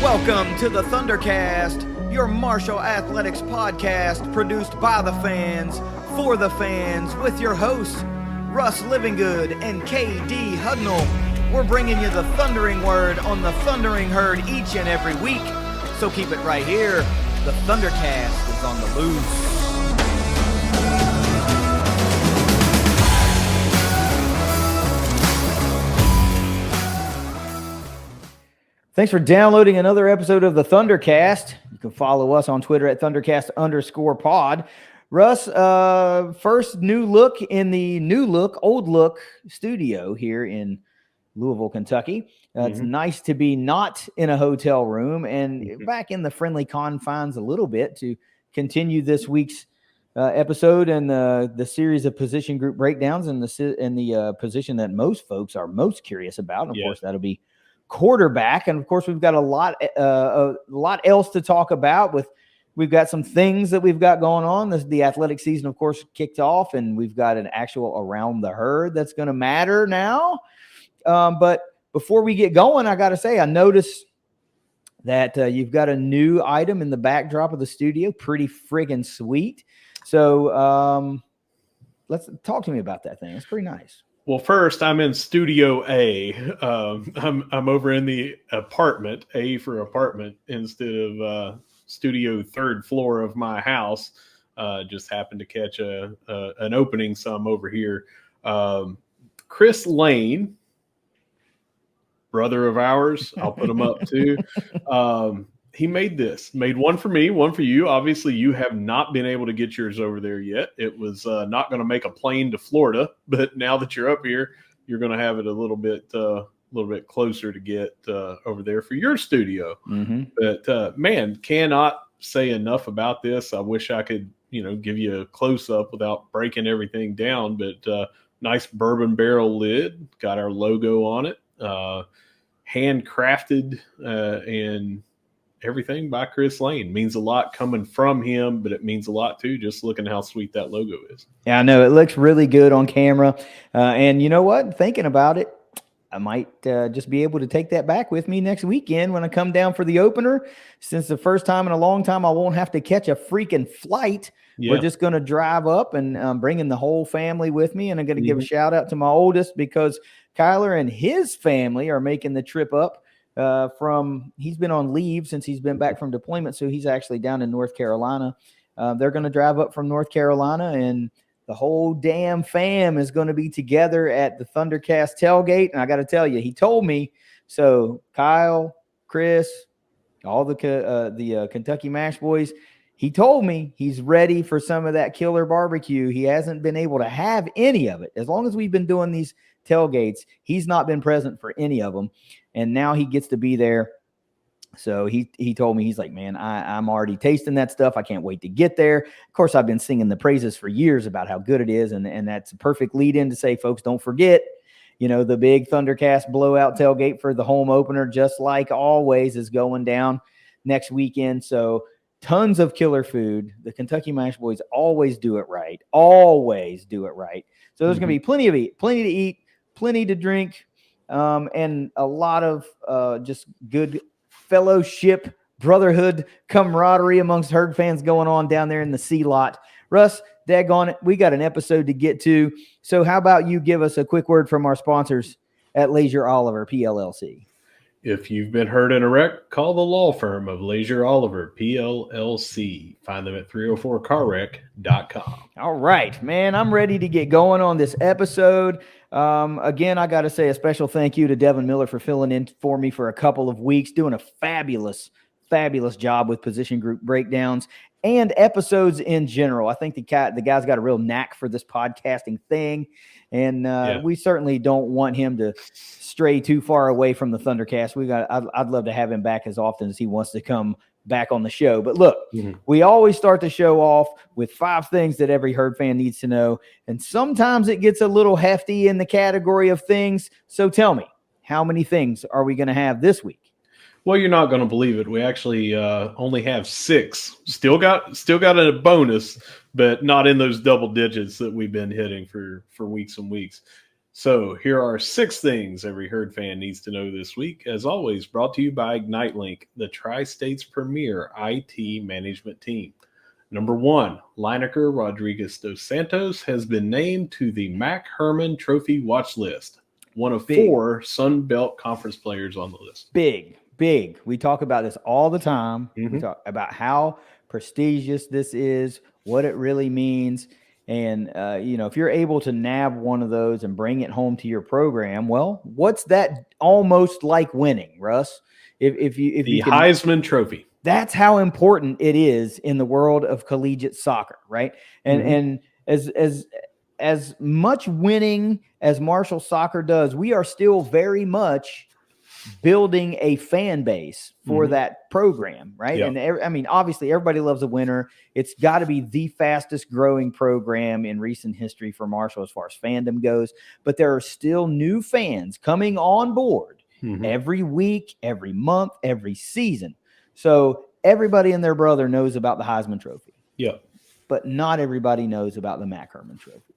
Welcome to the ThunderCast, your martial athletics podcast produced by the fans, for the fans, with your hosts, Russ Livingood and KD Hudnall. We're bringing you the thundering word on the thundering herd each and every week, so keep it right here. The ThunderCast is on the loose. Thanks for downloading another episode of the ThunderCast. You can follow us on Twitter at ThunderCast_pod. Russ, first new look in the old look studio here in Louisville, Kentucky. It's nice to be not in a hotel room and back in the friendly confines a little bit to continue this week's episode and the series of position group breakdowns and the position that most folks are most curious about. And of course, that'll be quarterback. And of course, we've got a lot else to talk about. We've got some things that we've got going on. The athletic season, of course, kicked off, and we've got an actual around the herd that's going to matter now. But before we get going, I got to say, I noticed that you've got a new item in the backdrop of the studio. Pretty friggin' sweet. So let's talk to me about that thing. It's pretty nice. Well, first, I'm in Studio A. I'm over in the apartment, A for apartment, instead of studio third floor of my house. Just happened to catch an opening, so I'm over here. Chris Lane, brother of ours, I'll put him up too. He made one for me, one for you. Obviously, you have not been able to get yours over there yet. It was not going to make a plane to Florida, but now that you're up here, you're going to have it a little bit closer to get over there for your studio. But man, cannot say enough about this. I wish I could, give you a close up without breaking everything down. But nice bourbon barrel lid, got our logo on it, handcrafted and everything by Chris Lane. Means a lot coming from him, but it means a lot too, just looking how sweet that logo is. Yeah, I know. It looks really good on camera. And you know what? Thinking about it, I might just be able to take that back with me next weekend when I come down for the opener. Since the first time in a long time, I won't have to catch a freaking flight. Yeah. We're just going to drive up and bringing the whole family with me. And I'm going to give a shout out to my oldest because Kyler and his family are making the trip up. He's been on leave since he's been back from deployment, so he's actually down in North Carolina. They're going to drive up from North Carolina, and the whole damn fam is going to be together at the ThunderCast tailgate. And I got to tell you, he told me, so Kyle, Chris, all the Kentucky Mash boys, he told me he's ready for some of that killer barbecue. He hasn't been able to have any of it. As long as we've been doing these tailgates, he's not been present for any of them. And now he gets to be there. So he told me, he's like, man, I'm already tasting that stuff. I can't wait to get there. Of course, I've been singing the praises for years about how good it is. And that's a perfect lead in to say, folks, don't forget, the big ThunderCast blowout tailgate for the home opener, just like always, is going down next weekend. So tons of killer food. The Kentucky Mash Boys always do it right. Always do it right. So there's going to be plenty to eat, plenty to drink. And a lot of just good fellowship, brotherhood, camaraderie amongst herd fans going on down there in the C lot. Russ, daggone it, we got an episode to get to. So how about you give us a quick word from our sponsors at Leasure Oliver PLLC? If you've been hurt in a wreck, call the law firm of Leasure Oliver PLLC. Find them at 304carwreck.com. All right, man, I'm ready to get going on this episode. Again, I got to say a special thank you to Devin Miller for filling in for me for a couple of weeks, doing a fabulous job with position group breakdowns and episodes in general. I think the guy's got a real knack for this podcasting thing, and we certainly don't want him to stray too far away from the ThunderCast. I'd love to have him back as often as he wants to come back on the show. But look, we always start the show off with 5 things that every herd fan needs to know. And sometimes it gets a little hefty in the category of things. So tell me, how many things are we going to have this week? Well, you're not going to believe it. We actually only have 6. Still got a bonus, but not in those double digits that we've been hitting for weeks and weeks. So here are 6 things every Herd fan needs to know this week. As always, brought to you by IgniteLink, the Tri-State's premier IT management team. Number 1, Lineker Rodriguez dos Santos has been named to the Mac Herman Trophy watch list. One of 4 Sun Belt Conference players on the list. Big. We talk about this all the time. We talk about how prestigious this is, what it really means. And, if you're able to nab one of those and bring it home to your program, well, what's that almost like winning, Russ? If you can, Heisman Trophy. That's how important it is in the world of collegiate soccer, right? And as much winning as Marshall Soccer does, we are still very much building a fan base for that program, right? Yep. And obviously everybody loves a winner. It's got to be the fastest growing program in recent history for Marshall as far as fandom goes, but there are still new fans coming on board every week, every month, every season. So everybody and their brother knows about the Heisman Trophy. Yeah. But not everybody knows about the Mac Herman Trophy.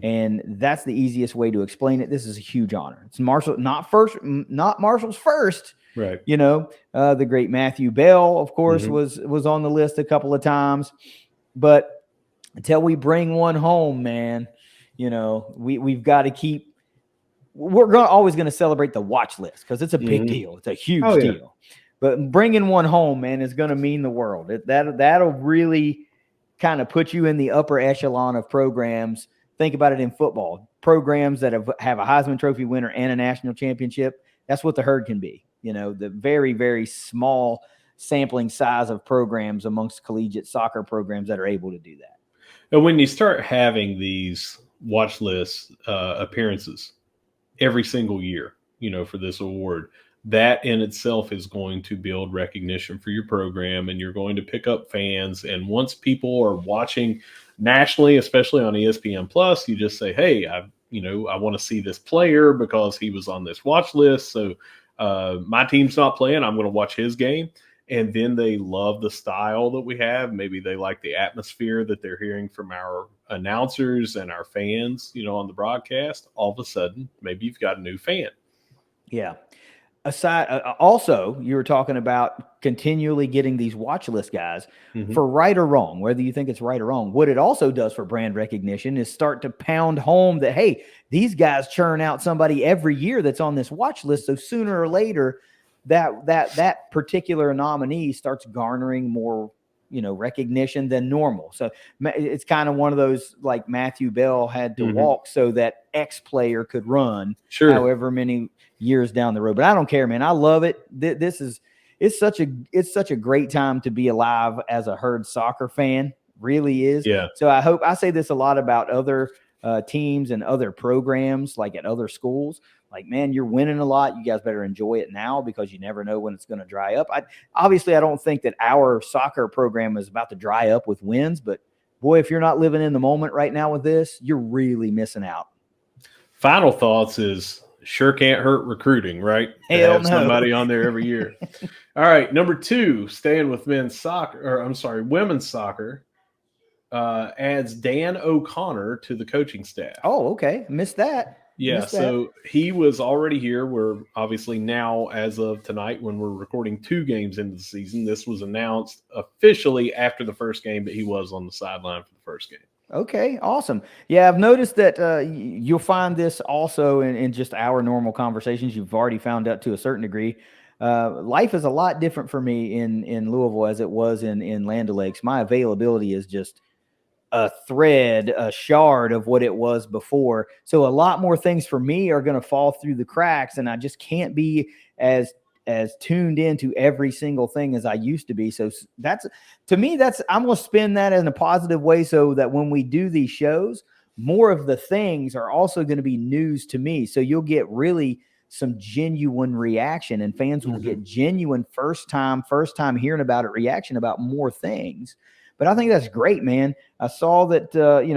And that's the easiest way to explain it. This is a huge honor. It's Marshall, not Marshall's first. Right. The great Matthew Bell, of course, was on the list a couple of times. But until we bring one home, man, we've got to keep. We're always going to celebrate the watch list because it's a big deal. It's a huge deal. But bringing one home, man, is going to mean the world. That'll really kind of put you in the upper echelon of programs. Think about it in football. Programs that have a Heisman Trophy winner and a national championship, that's what the Herd can be. The very, very small sampling size of programs amongst collegiate soccer programs that are able to do that. And when you start having these watch list appearances every single year, for this award, that in itself is going to build recognition for your program, and you're going to pick up fans. And once people are watching nationally, especially on ESPN Plus, you just say, hey, I want to see this player because he was on this watch list. So my team's not playing. I'm going to watch his game. And then they love the style that we have. Maybe they like the atmosphere that they're hearing from our announcers and our fans, on the broadcast. All of a sudden, maybe you've got a new fan. Yeah. Also, you were talking about continually getting these watch list guys for right or wrong, whether you think it's right or wrong. What it also does for brand recognition is start to pound home that, hey, these guys churn out somebody every year that's on this watch list. So sooner or later, that particular nominee starts garnering more, recognition than normal. So it's kind of one of those, like Matthew Bell had to walk so that X player could run however many years down the road. But I don't care, man. I love it. It's such a great time to be alive as a Herd soccer fan. Really is. Yeah. So I say this a lot about other teams and other programs, like at other schools. Like, man, you're winning a lot. You guys better enjoy it now because you never know when it's going to dry up. Obviously, I don't think that our soccer program is about to dry up with wins, but boy, if you're not living in the moment right now with this, you're really missing out. Final thoughts is sure can't hurt recruiting, right? Hell have no. Somebody on there every year. All right, number 2, staying with women's soccer, adds Dan O'Connor to the coaching staff. Oh, okay. Missed that. Yeah, so he was already here. We're obviously now, as of tonight, when we're recording 2 games into the season, this was announced officially after the first game, but he was on the sideline for the first game. Okay, awesome. Yeah, I've noticed that you'll find this also in just our normal conversations. You've already found out to a certain degree. Life is a lot different for me in Louisville as it was in Land O'Lakes. My availability is just a thread, a shard of what it was before. So a lot more things for me are going to fall through the cracks, and I just can't be as tuned into every single thing as I used to be. So I'm going to spin that in a positive way so that when we do these shows, more of the things are also going to be news to me. So you'll get really some genuine reaction, and fans will get genuine first time hearing about it reaction about more things. But I think that's great, man. I saw that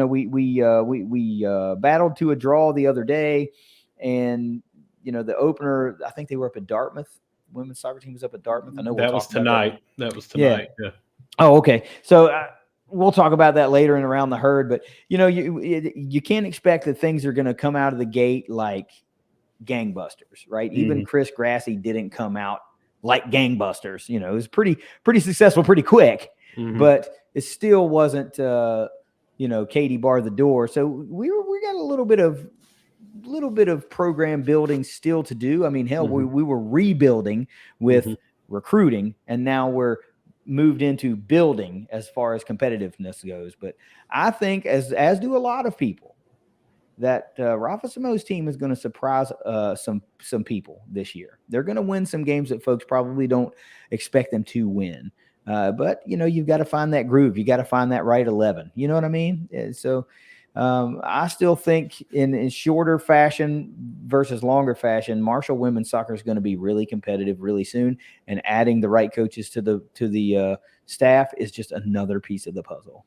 we battled to a draw the other day, and the opener, I think they were up at Dartmouth. Women's soccer team was up at Dartmouth. I know that was tonight. That was tonight. Yeah. Oh, okay. So we'll talk about that later in Around the Herd, but you can't expect that things are going to come out of the gate like gangbusters, right? Even Chris Grassi didn't come out like gangbusters. It was pretty successful pretty quick, but it still wasn't Katie barred the door. So we got a little bit of program building still to do. I mean, hell, we were rebuilding with recruiting, and now we're moved into building as far as competitiveness goes. But I think, as do a lot of people, that Rafa Samo's team is going to surprise some people this year. They're going to win some games that folks probably don't expect them to win. But you've got to find that groove. You got to find that right 11. You know what I mean? So I still think in shorter fashion versus longer fashion, Marshall women's soccer is going to be really competitive really soon, and adding the right coaches to the staff is just another piece of the puzzle.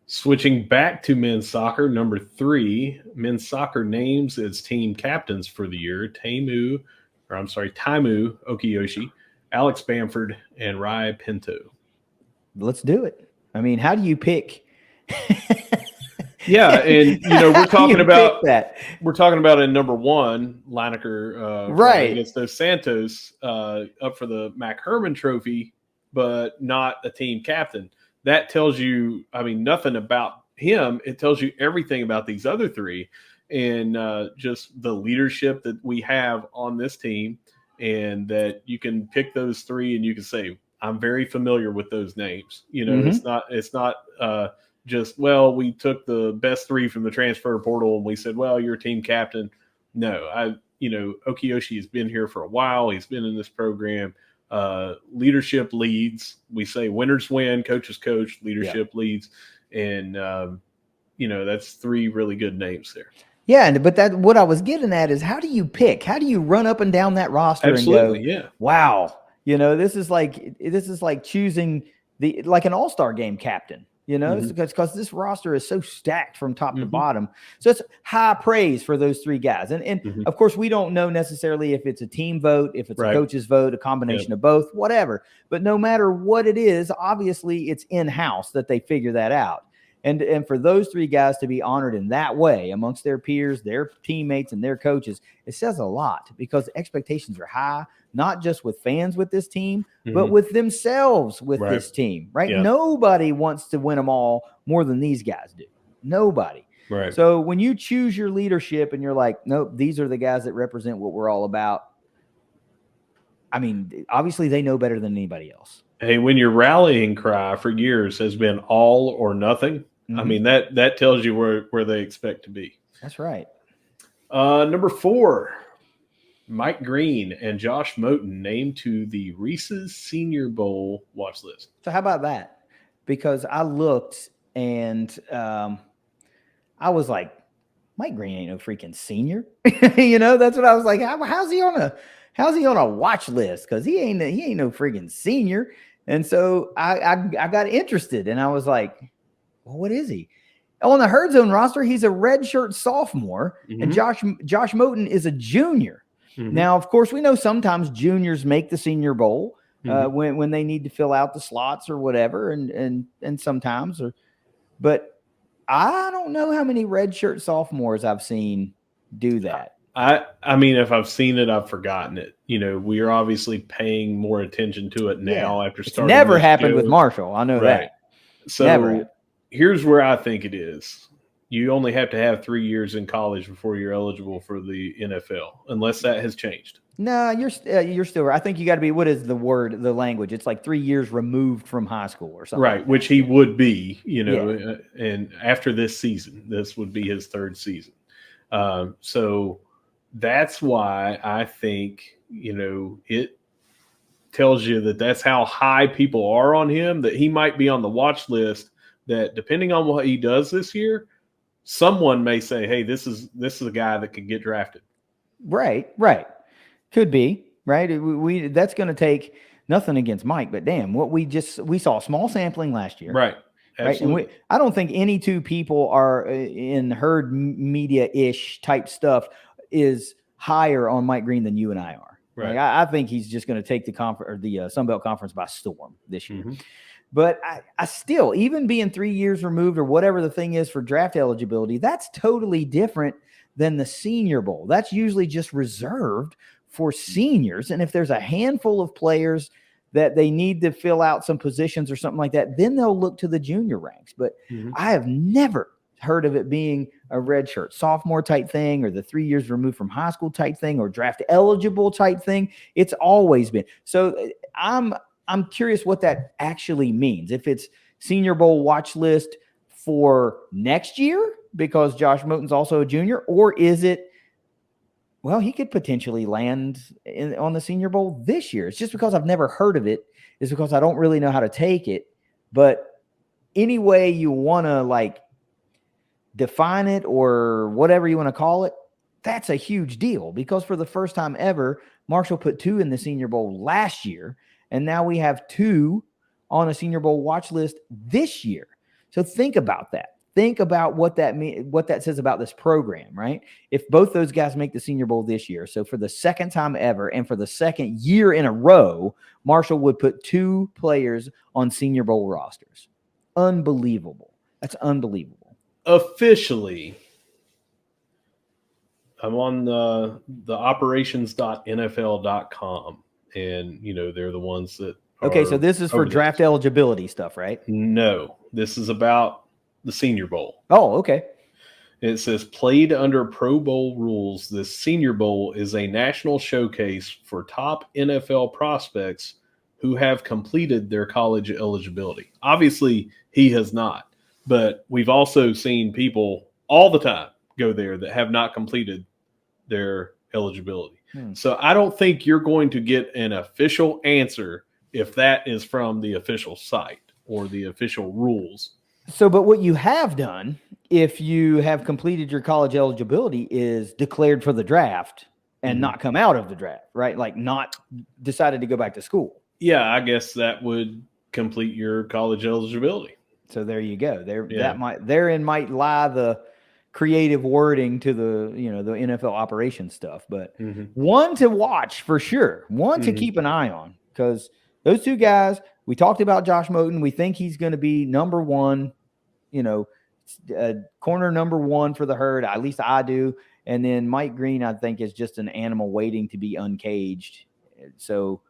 Switching back to men's soccer, number 3, men's soccer names as team captains for the year: Taimu Okiyoshi, Alex Bamford, and Rai Pinto. Let's do it. I mean, how do you pick? Yeah, and we're talking about in number 1, Lineker, right, against Dos Santos, up for the Mac Herman Trophy, but not a team captain. That tells you, nothing about him. It tells you everything about these other 3, and just the leadership that we have on this team, and that you can pick those 3 and you can say, I'm very familiar with those names. It's not just, well, we took the best 3 from the transfer portal and we said, well, you're team captain. No, Okiyoshi has been here for a while. He's been in this program. Leadership leads. We say winners win, coaches coach, leadership leads. And, that's 3 really good names there. Yeah, but what I was getting at is, how do you pick? How do you run up and down that roster Absolutely, and go, yeah, wow, this is like choosing like an all-star game captain. Because this roster is so stacked from top to bottom. So it's high praise for those 3 guys. And of course, we don't know necessarily if it's a team vote, if it's a coach's vote, a combination of both, whatever. But no matter what it is, obviously it's in-house that they figure that out. And for those 3 guys to be honored in that way amongst their peers, their teammates, and their coaches, it says a lot, because expectations are high, not just with fans with this team, but with themselves with this team, right? Yeah. Nobody wants to win them all more than these guys do. Nobody. Right. So when you choose your leadership and you're like, nope, these are the guys that represent what we're all about, obviously they know better than anybody else. Hey, when your rallying cry for years has been all or nothing, that tells you where they expect to be. That's right. Number 4, Mike Green and Josh Moten named to the Reese's Senior Bowl watch list. So how about that? Because I looked and I was like, Mike Green ain't no freaking senior. That's what I was like. How's he on a watch list? Because he ain't no freaking senior. And so I got interested, and I was like, well, what is he? On the Herd Zone roster, he's a redshirt sophomore, and Josh Moten is a junior. Now, of course, we know sometimes juniors make the Senior Bowl when they need to fill out the slots or whatever, and sometimes, but I don't know how many redshirt sophomores I've seen do that. If I've seen it, I've forgotten it. We are obviously paying more attention to it now after starting. It's never happened with Marshall. I know that. So here's where I think it is. You only have to have 3 years in college before you're eligible for the NFL, unless that has changed. No, you're still. I think you got to be. What is the language? It's like 3 years removed from high school or something. Right, which he would be. And after this season, this would be his 3rd season. So that's why I think it tells you that that's how high people are on him. That he might be on the watch list. That depending on what he does this year, someone may say, "Hey, this is a guy that could get drafted." Right. Could be, right? That's going to take nothing against Mike, but damn, what we saw small sampling last year. Right. Absolutely. Right? And I don't think any 2 people are in herd media-ish type stuff is higher on Mike Green than you and I are. Right. I think he's just going to take the Sun Belt Conference by storm this year. But I still, even being 3 years removed or whatever the thing is for draft eligibility, that's totally different than the Senior Bowl. That's usually just reserved for seniors. And if there's a handful of players that they need to fill out some positions or something like that, then they'll look to the junior ranks. But I have never heard of it being a redshirt sophomore type thing or the 3 years removed from high school type thing or draft eligible type thing. It's always been. So I'm curious what that actually means. If it's Senior Bowl watch list for next year because Josh Moten's also a junior, or is it, well, he could potentially land on the Senior Bowl this year. It's just because I've never heard of it. It's because I don't really know how to take it. But any way you want to like define it or whatever you want to call it, that's a huge deal because for the first time ever, Marshall put 2 in the Senior Bowl last year. And now we have 2 on a Senior Bowl watch list this year. So think about that. Think about what that means, what that says about this program, right? If both those guys make the Senior Bowl this year, so for the second time ever and for the second year in a row, Marshall would put 2 players on Senior Bowl rosters. Unbelievable. That's unbelievable. Officially, I'm on the operations.nfl.com. And, they're the ones that okay, so this is for draft eligibility stuff, right? No, this is about the Senior Bowl. Oh, okay. It says, played under Pro Bowl rules, the Senior Bowl is a national showcase for top NFL prospects who have completed their college eligibility. Obviously, he has not. But we've also seen people all the time go there that have not completed their eligibility. So I don't think you're going to get an official answer if that is from the official site or the official rules. So, but what you have done, if you have completed your college eligibility, is declared for the draft and not come out of the draft, right? Like not decided to go back to school. Yeah, I guess that would complete your college eligibility. So there you go. Therein might lie the creative wording to the NFL operations stuff, but one to watch for sure, one to keep an eye on, because those 2 guys, we talked about Josh Moten. We think he's going to be number 1, corner number 1 for the herd. At least I do. And then Mike Green, I think, is just an animal waiting to be uncaged. So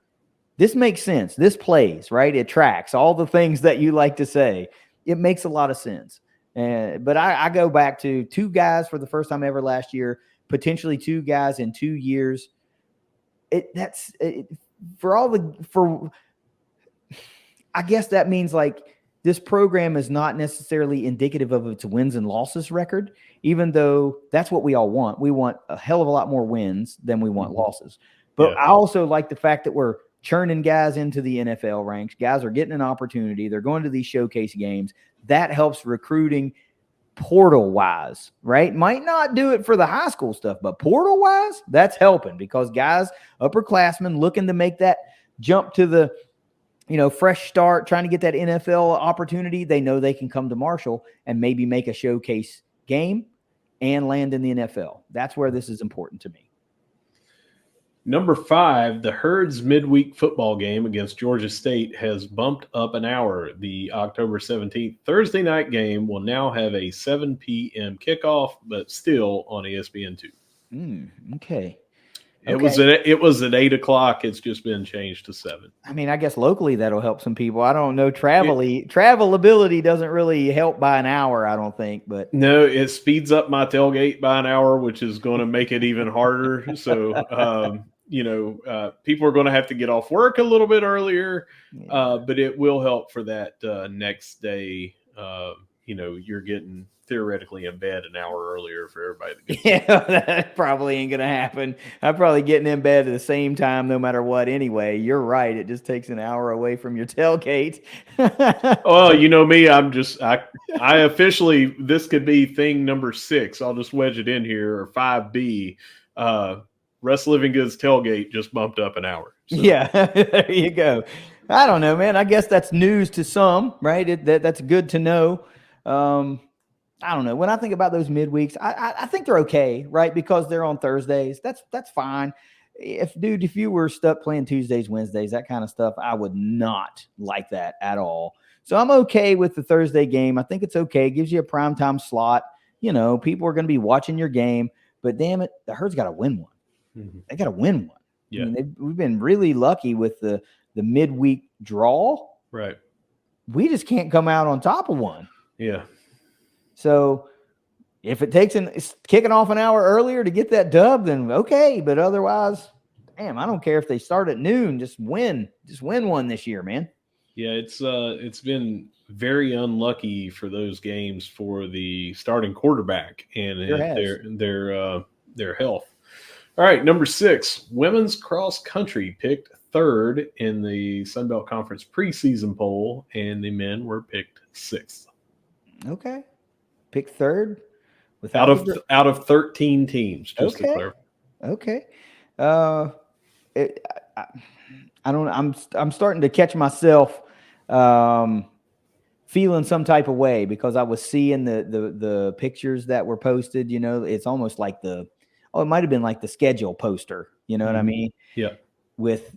this makes sense. This plays, right? It tracks all the things that you like to say. It makes a lot of sense. But I go back to 2 guys for the first time ever last year, potentially 2 guys in 2 years. I guess that means like this program is not necessarily indicative of its wins and losses record, even though that's what we all want. We want a hell of a lot more wins than we want losses. But I also like the fact that we're churning guys into the NFL ranks. Guys are getting an opportunity. They're going to these showcase games. That helps recruiting portal-wise, right? Might not do it for the high school stuff, but portal-wise, that's helping because guys, upperclassmen looking to make that jump to the, fresh start, trying to get that NFL opportunity, they know they can come to Marshall and maybe make a showcase game and land in the NFL. That's where this is important to me. Number 5, the Herd's midweek football game against Georgia State has bumped up an hour. The October 17th Thursday night game will now have a 7 p.m. kickoff, but still on ESPN2. Okay. It was at 8 o'clock. It's just been changed to 7. I mean, I guess locally that'll help some people. I don't know. Travelability doesn't really help by an hour, I don't think. But no, it speeds up my tailgate by an hour, which is going to make it even harder. So, people are going to have to get off work a little bit earlier, but it will help for that next day. You're getting theoretically in bed an hour earlier for everybody to get. Yeah, that probably ain't going to happen. I'm probably getting in bed at the same time no matter what anyway. You're right. It just takes an hour away from your tailgate. Well, me, I officially, this could be thing number 6. I'll just wedge it in here, or 5B. Russ Living Goods tailgate just bumped up an hour. So. Yeah, there you go. I don't know, man. I guess that's news to some, right? That's good to know. I don't know. When I think about those midweeks, I think they're okay, right? Because they're on Thursdays. That's fine. if you were stuck playing Tuesdays, Wednesdays, that kind of stuff, I would not like that at all. So I'm okay with the Thursday game. I think it's okay. It gives you a primetime slot. People are going to be watching your game, but damn it, the Herd's got to win one. Mm-hmm. They got to win one. Yeah. We've been really lucky with the midweek draw. Right. We just can't come out on top of one. Yeah. So if it takes it's kicking off an hour earlier to get that dub, then okay. But otherwise, damn, I don't care if they start at noon. Just win one this year, man. Yeah, it's been very unlucky for those games for the starting quarterback and their health. All right, number 6, women's cross country picked 3rd in the Sun Belt Conference preseason poll, and the men were picked 6th. Okay, picked 3rd out of 13 teams. Just to clarify. Okay. I don't. I'm starting to catch myself feeling some type of way because I was seeing the pictures that were posted. It's almost like it might have been like the schedule poster. You know what I mean? Yeah. With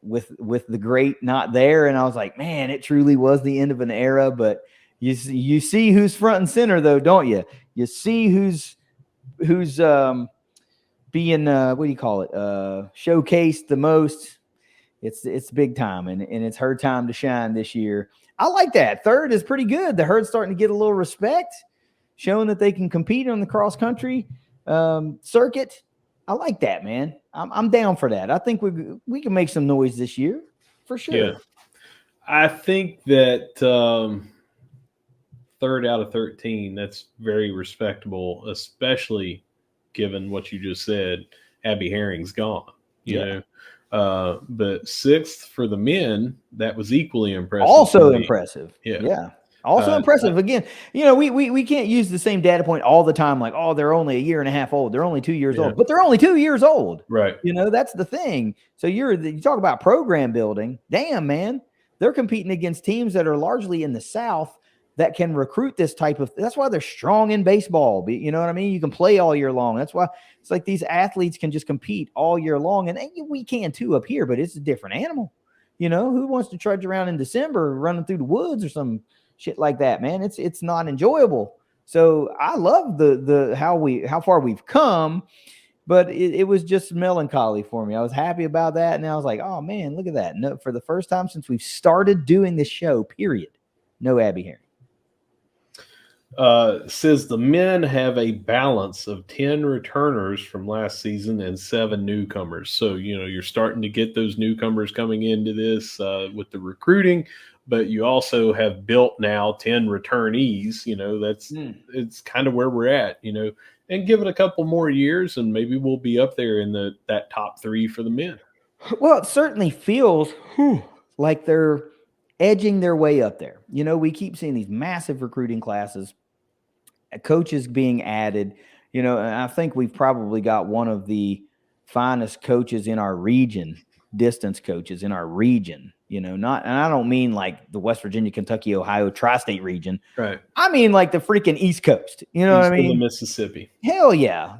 the great not there, and I was like, man, it truly was the end of an era. But you see who's front and center, though, don't you? You see who's being what do you call it? Showcased the most. It's big time, and it's her time to shine this year. I like that. 3rd is pretty good. The Herd's starting to get a little respect, showing that they can compete on the cross country circuit. I like that, man. I'm down for that. I think we can make some noise this year for sure. Yeah, I think that 3rd out of 13, that's very respectable, especially given what you just said. Abby Herring's gone. You know. But 6th for the men, that was equally impressive. Also impressive. Yeah. Also impressive. Again, we can't use the same data point all the time. Like, oh, they're only a year and a half old. They're only 2 years old, but they're only 2 years old. Right. That's the thing. So you talk about program building. Damn, man, they're competing against teams that are largely in the South that can recruit this type of. That's why they're strong in baseball. You know what I mean? You can play all year long. That's why it's like these athletes can just compete all year long, and we can too up here. But it's a different animal. Who wants to trudge around in December running through the woods or some shit like that, man? It's not enjoyable. So I love how far we've come, but it was just melancholy for me. I was happy about that, and I was like, oh man, look at that! No, for the first time since we've started doing this show, period, no Abby Herring. Says the men have a balance of 10 returners from last season and 7 newcomers. So, you're starting to get those newcomers coming into this with the recruiting, but you also have built now 10 returnees. It's kind of where we're at, and give it a couple more years and maybe we'll be up there in that top 3 for the men. Well, it certainly feels like they're edging their way up there. We keep seeing these massive recruiting classes, coaches being added, and I think we've probably got one of the finest coaches in our region, distance coaches in our region, and I don't mean like the West Virginia, Kentucky, Ohio, tri-state region. Right. I mean like the freaking East Coast, what I mean? The Mississippi. Hell yeah.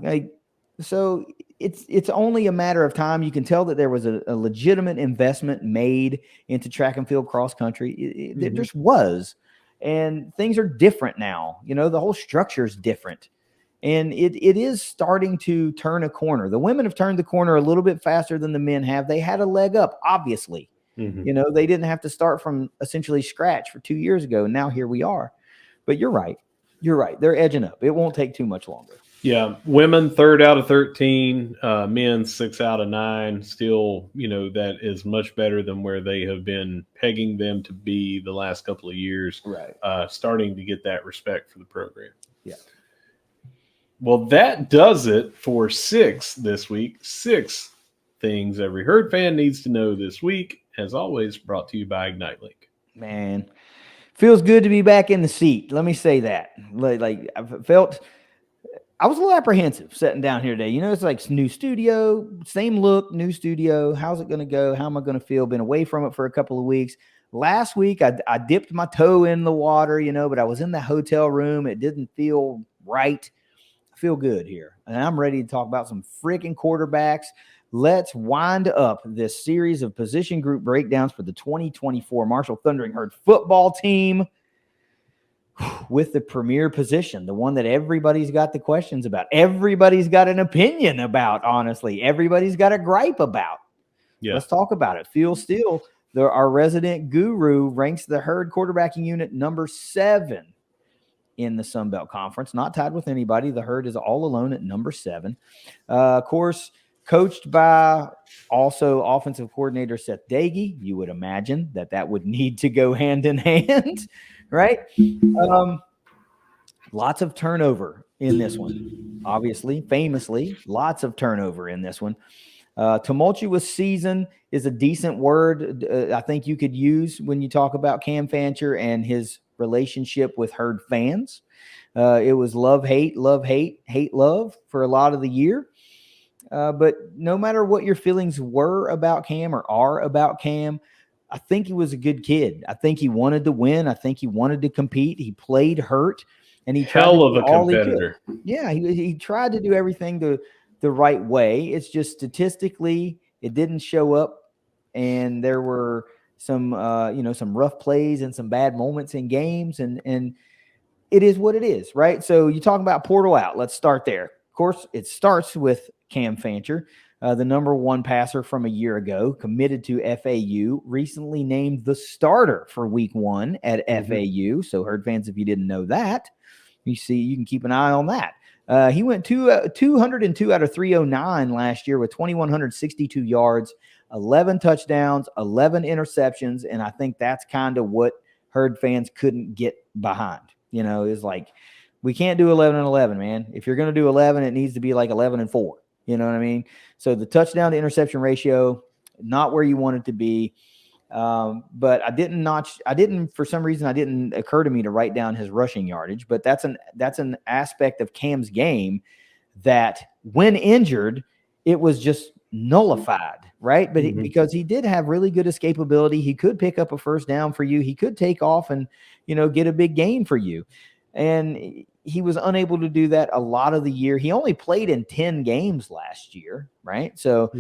So it's only a matter of time. You can tell that there was a legitimate investment made into track and field cross country. There just was. And things are different now. The whole structure is different. And it is starting to turn a corner. The women have turned the corner a little bit faster than the men have. They had a leg up, obviously. They didn't have to start from essentially scratch for 2 years ago. And now here we are. But you're right. They're edging up. It won't take too much longer. Yeah, women 3rd out of 13, men 6 out of 9. Still, that is much better than where they have been pegging them to be the last couple of years. Right. Starting to get that respect for the program. Yeah. Well, that does it for 6 this week. 6 things every Herd fan needs to know this week. As always, brought to you by Ignite Link. Man, feels good to be back in the seat. Let me say that. Like I was a little apprehensive sitting down here today. It's like new studio, same look, new studio. How's it going to go? How am I going to feel? Been away from it for a couple of weeks. Last week, I dipped my toe in the water, but I was in the hotel room. It didn't feel right. I feel good here. And I'm ready to talk about some freaking quarterbacks. let's wind up this series of position group breakdowns for the 2024 Marshall Thundering Herd football team with the premier position, the one that everybody's got the questions about. Everybody's got an opinion about, honestly. Everybody's got a gripe about. Yeah. Let's talk about it. Phil Steele, our resident guru, ranks the Herd quarterbacking unit number 7 in the Sun Belt Conference, not tied with anybody. The Herd is all alone at number 7. Of course, coached by also offensive coordinator Seth Dagey. You would imagine that would need to go hand in hand, right? Lots of turnover in this one. Obviously, famously, lots of turnover in this one. Tumultuous season is a decent word I think you could use when you talk about Cam Fancher and his relationship with Herd fans. It was love, hate, hate, love for a lot of the year. But no matter what your feelings were about Cam or are about Cam, I think he was a good kid. I think he wanted to win. I think he wanted to compete. He played hurt, and he tried hell of a competitor. Yeah, he tried to do everything the right way. It's just statistically it didn't show up, and there were some some rough plays and some bad moments in games, and it is what it is, right? So you talk about portal out. Let's start there. Of course, it starts with Cam Fancher, the number 1 passer from a year ago, committed to FAU, recently named the starter for week 1 at FAU. So Herd fans, if you didn't know that, you can keep an eye on that. He went 202 out of 309 last year with 2,162 yards, 11 touchdowns, 11 interceptions, and I think that's kind of what Herd fans couldn't get behind. Is like, we can't do 11-11, man. If you're going to do 11, it needs to be like 11-4. You know what I mean? So the touchdown to interception ratio, not where you want it to be. But for some reason, it didn't occur to me to write down his rushing yardage, but that's an aspect of Cam's game that when injured, it was just nullified, right? But because he did have really good escapability, he could pick up a first down for you. He could take off and, get a big gain for you. And he was unable to do that a lot of the year. He only played in 10 games last year, right? So,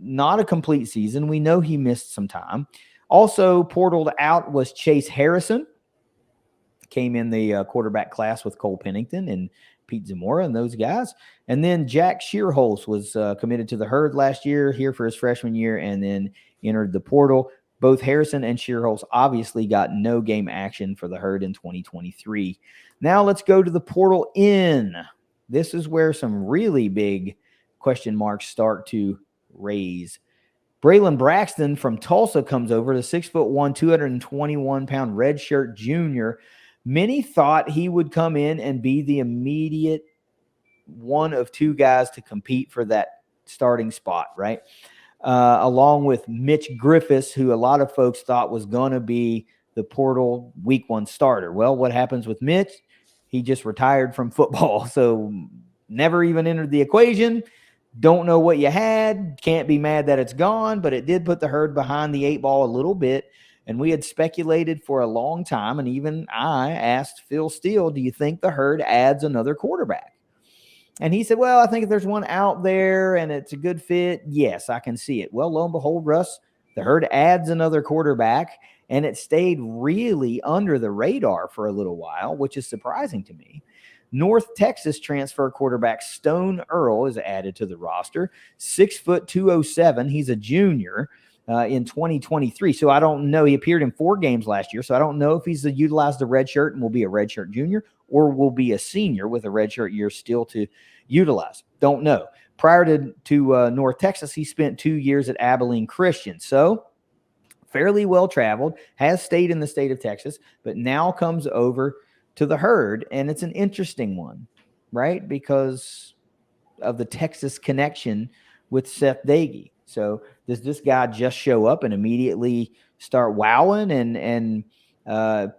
not a complete season. We know he missed some time. Also portaled out was Chase Harrison. Came in the quarterback class with Cole Pennington and Pete Zamora and those guys. And then Jack Shearholz was committed to the Herd last year, here for his freshman year, and then entered the portal. Both Harrison and Shearholz obviously got no game action for the Herd in 2023. Now let's go to the portal in. This is where some really big question marks start to raise. Braylon Braxton from Tulsa comes over, the 6'1", 221-pound redshirt junior. Many thought he would come in and be the immediate one of 2 guys to compete for that starting spot, right? Along with Mitch Griffiths, who a lot of folks thought was going to be the portal week 1 starter. Well, what happens with Mitch? He just retired from football, so never even entered the equation. Don't know what you had. Can't be mad that it's gone, but it did put the Herd behind the 8 ball a little bit. And we had speculated for a long time, and even I asked Phil Steele, do you think the Herd adds another quarterback? And he said, well, I think if there's one out there and it's a good fit, yes, I can see it. Well, lo and behold, Russ, the Herd adds another quarterback, and it stayed really under the radar for a little while, which is surprising to me. North Texas transfer quarterback Stone Earl is added to the roster. 6 foot 207. He's a junior in 2023. So I don't know. He appeared in 4 games last year. So I don't know if he's utilized the red shirt and will be a red shirt junior, or will be a senior with a red shirt year still to utilize. Don't know. Prior to North Texas, he spent 2 years at Abilene Christian. So fairly well traveled, has stayed in the state of Texas, but now comes over to the Herd, and it's an interesting one, right? Because of the Texas connection with Seth Dagey. So does this guy just show up and immediately start wowing and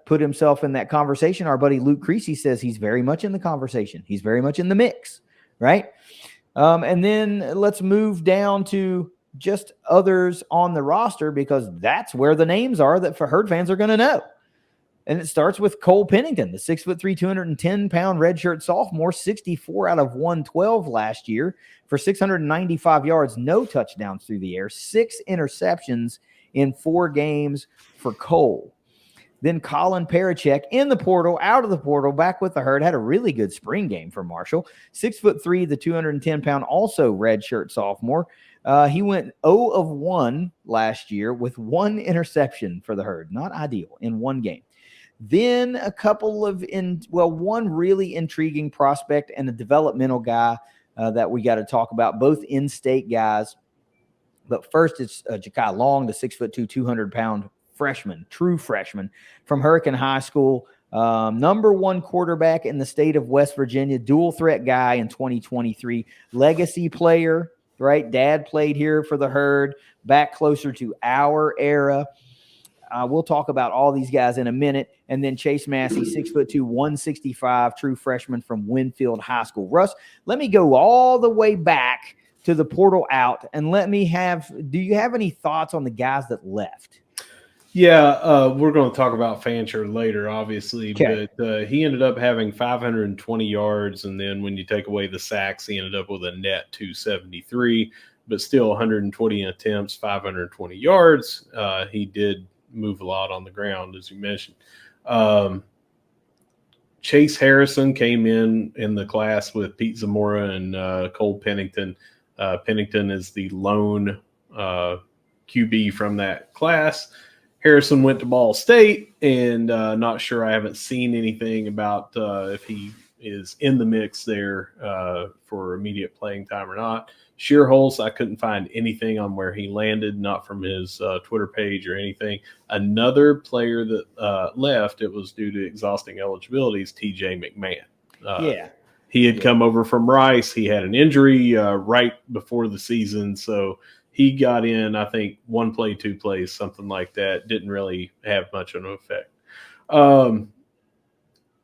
put himself in that conversation? Our buddy Luke Creasy says he's very much in the conversation. He's very much in the mix, right? And then let's move down to just others on the roster, because that's where the names are that for Herd fans are going to know. And it starts with Cole Pennington, the 6'3", 210-pound redshirt sophomore, 64 out of 112 last year for 695 yards, no touchdowns through the air, 6 interceptions in 4 games for Cole. Then Colin Parachek in the portal, out of the portal, back with the herd, had a really good spring game for Marshall. 6'3", the 210-pound, also redshirt sophomore. He went 0 of 1 last year with 1 interception for the herd. Not ideal in 1 game. Then a couple of one really intriguing prospect and a developmental guy that we got to talk about, both in-state guys. But first, it's Ja'Kai Long, the 6'2", 200-pound freshman, true freshman from Hurricane High School. Number 1 quarterback in the state of West Virginia, dual threat guy in 2023, legacy player, right? Dad played here for the herd, back closer to our era. We'll talk about all these guys in a minute. And then Chase Massey, 6'2", 165, true freshman from Winfield High School. Russ, let me go all the way back to the portal out, and do you have any thoughts on the guys that left? Yeah, we're going to talk about Fancher later, obviously, Okay. but he ended up having 520 yards, and then when you take away the sacks, he ended up with a net 273, but still 120 attempts, 520 yards. He did move a lot on the ground, as you mentioned. Chase Harrison came in the class with Pete Zamora and Cole Pennington. Pennington is the lone QB from that class. Harrison went to Ball State, and not sure. I haven't seen anything about if he is in the mix there for immediate playing time or not. Shearholz, I couldn't find anything on where he landed, not from his Twitter page or anything. Another player that left, it was due to exhausting eligibility, is TJ McMahon. He had come over from Rice. He had an injury right before the season, so he got in, I think, 1 play, 2 plays, something like that. Didn't really have much of an effect.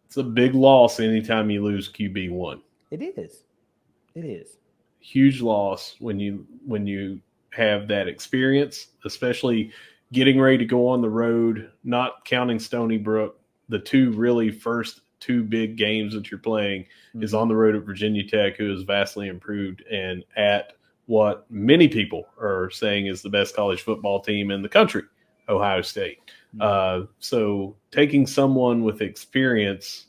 It's a big loss anytime you lose QB1. It is. Huge loss when you have that experience, especially getting ready to go on the road, not counting Stony Brook. The first two big games that you're playing is on the road at Virginia Tech, who is vastly improved, and at what many people are saying is the best college football team in the country, Ohio State. So taking someone with experience,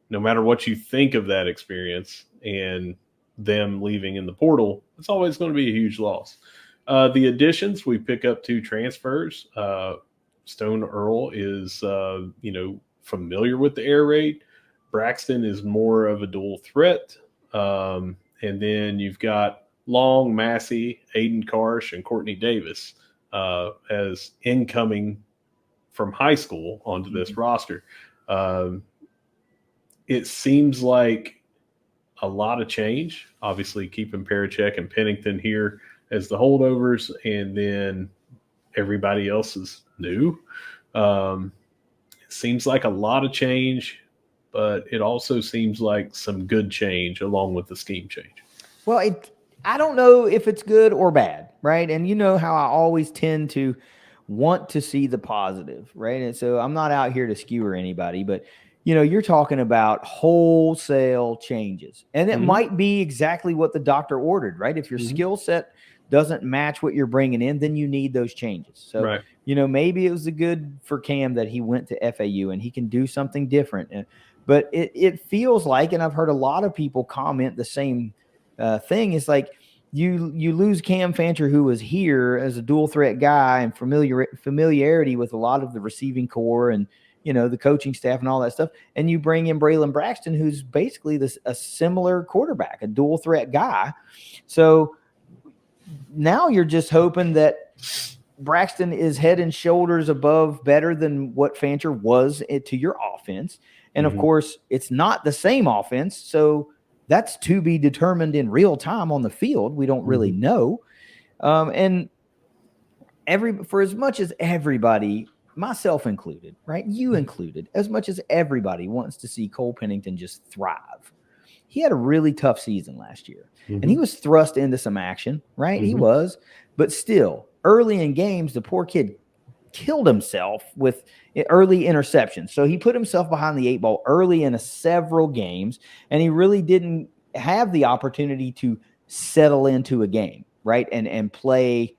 no matter what you think of that experience, and them leaving in the portal, it's always going to be a huge loss. The additions, we pick up 2 transfers. Stone Earl is, familiar with the air raid. Braxton is more of a dual threat. And then you've got Long, Massey, Aiden Karsh, and Courtney Davis as incoming from high school onto this roster. It seems like a lot of change, obviously keeping Parachek and Pennington here as the holdovers, and then everybody else is new. It seems like a lot of change, but it also seems like some good change along with the scheme change. Well, I don't know if it's good or bad, right? And you know how I always tend to want to see the positive, right? And so I'm not out here to skewer anybody, but you're talking about wholesale changes, and it might be exactly what the doctor ordered, right? If your skill set doesn't match what you're bringing in, then you need those changes. So, maybe it was good for Cam that he went to FAU and he can do something different. But it feels like, and I've heard a lot of people comment the same thing. It's like you lose Cam Fancher, who was here as a dual threat guy and familiarity with a lot of the receiving core and the coaching staff and all that stuff. And you bring in Braylon Braxton, who's basically a similar quarterback, a dual threat guy. So now you're just hoping that Braxton is head and shoulders above, better than what Fancher was to your offense. And of course, it's not the same offense. So that's to be determined in real time on the field. We don't really know. And for as much as everybody, myself included, right? You included, as much as everybody wants to see Cole Pennington just thrive. He had a really tough season last year, and he was thrust into some action, right? He was, but still, early in games, the poor kid killed himself with early interceptions. So he put himself behind the 8 ball early in several games, and he really didn't have the opportunity to settle into a game, right? And play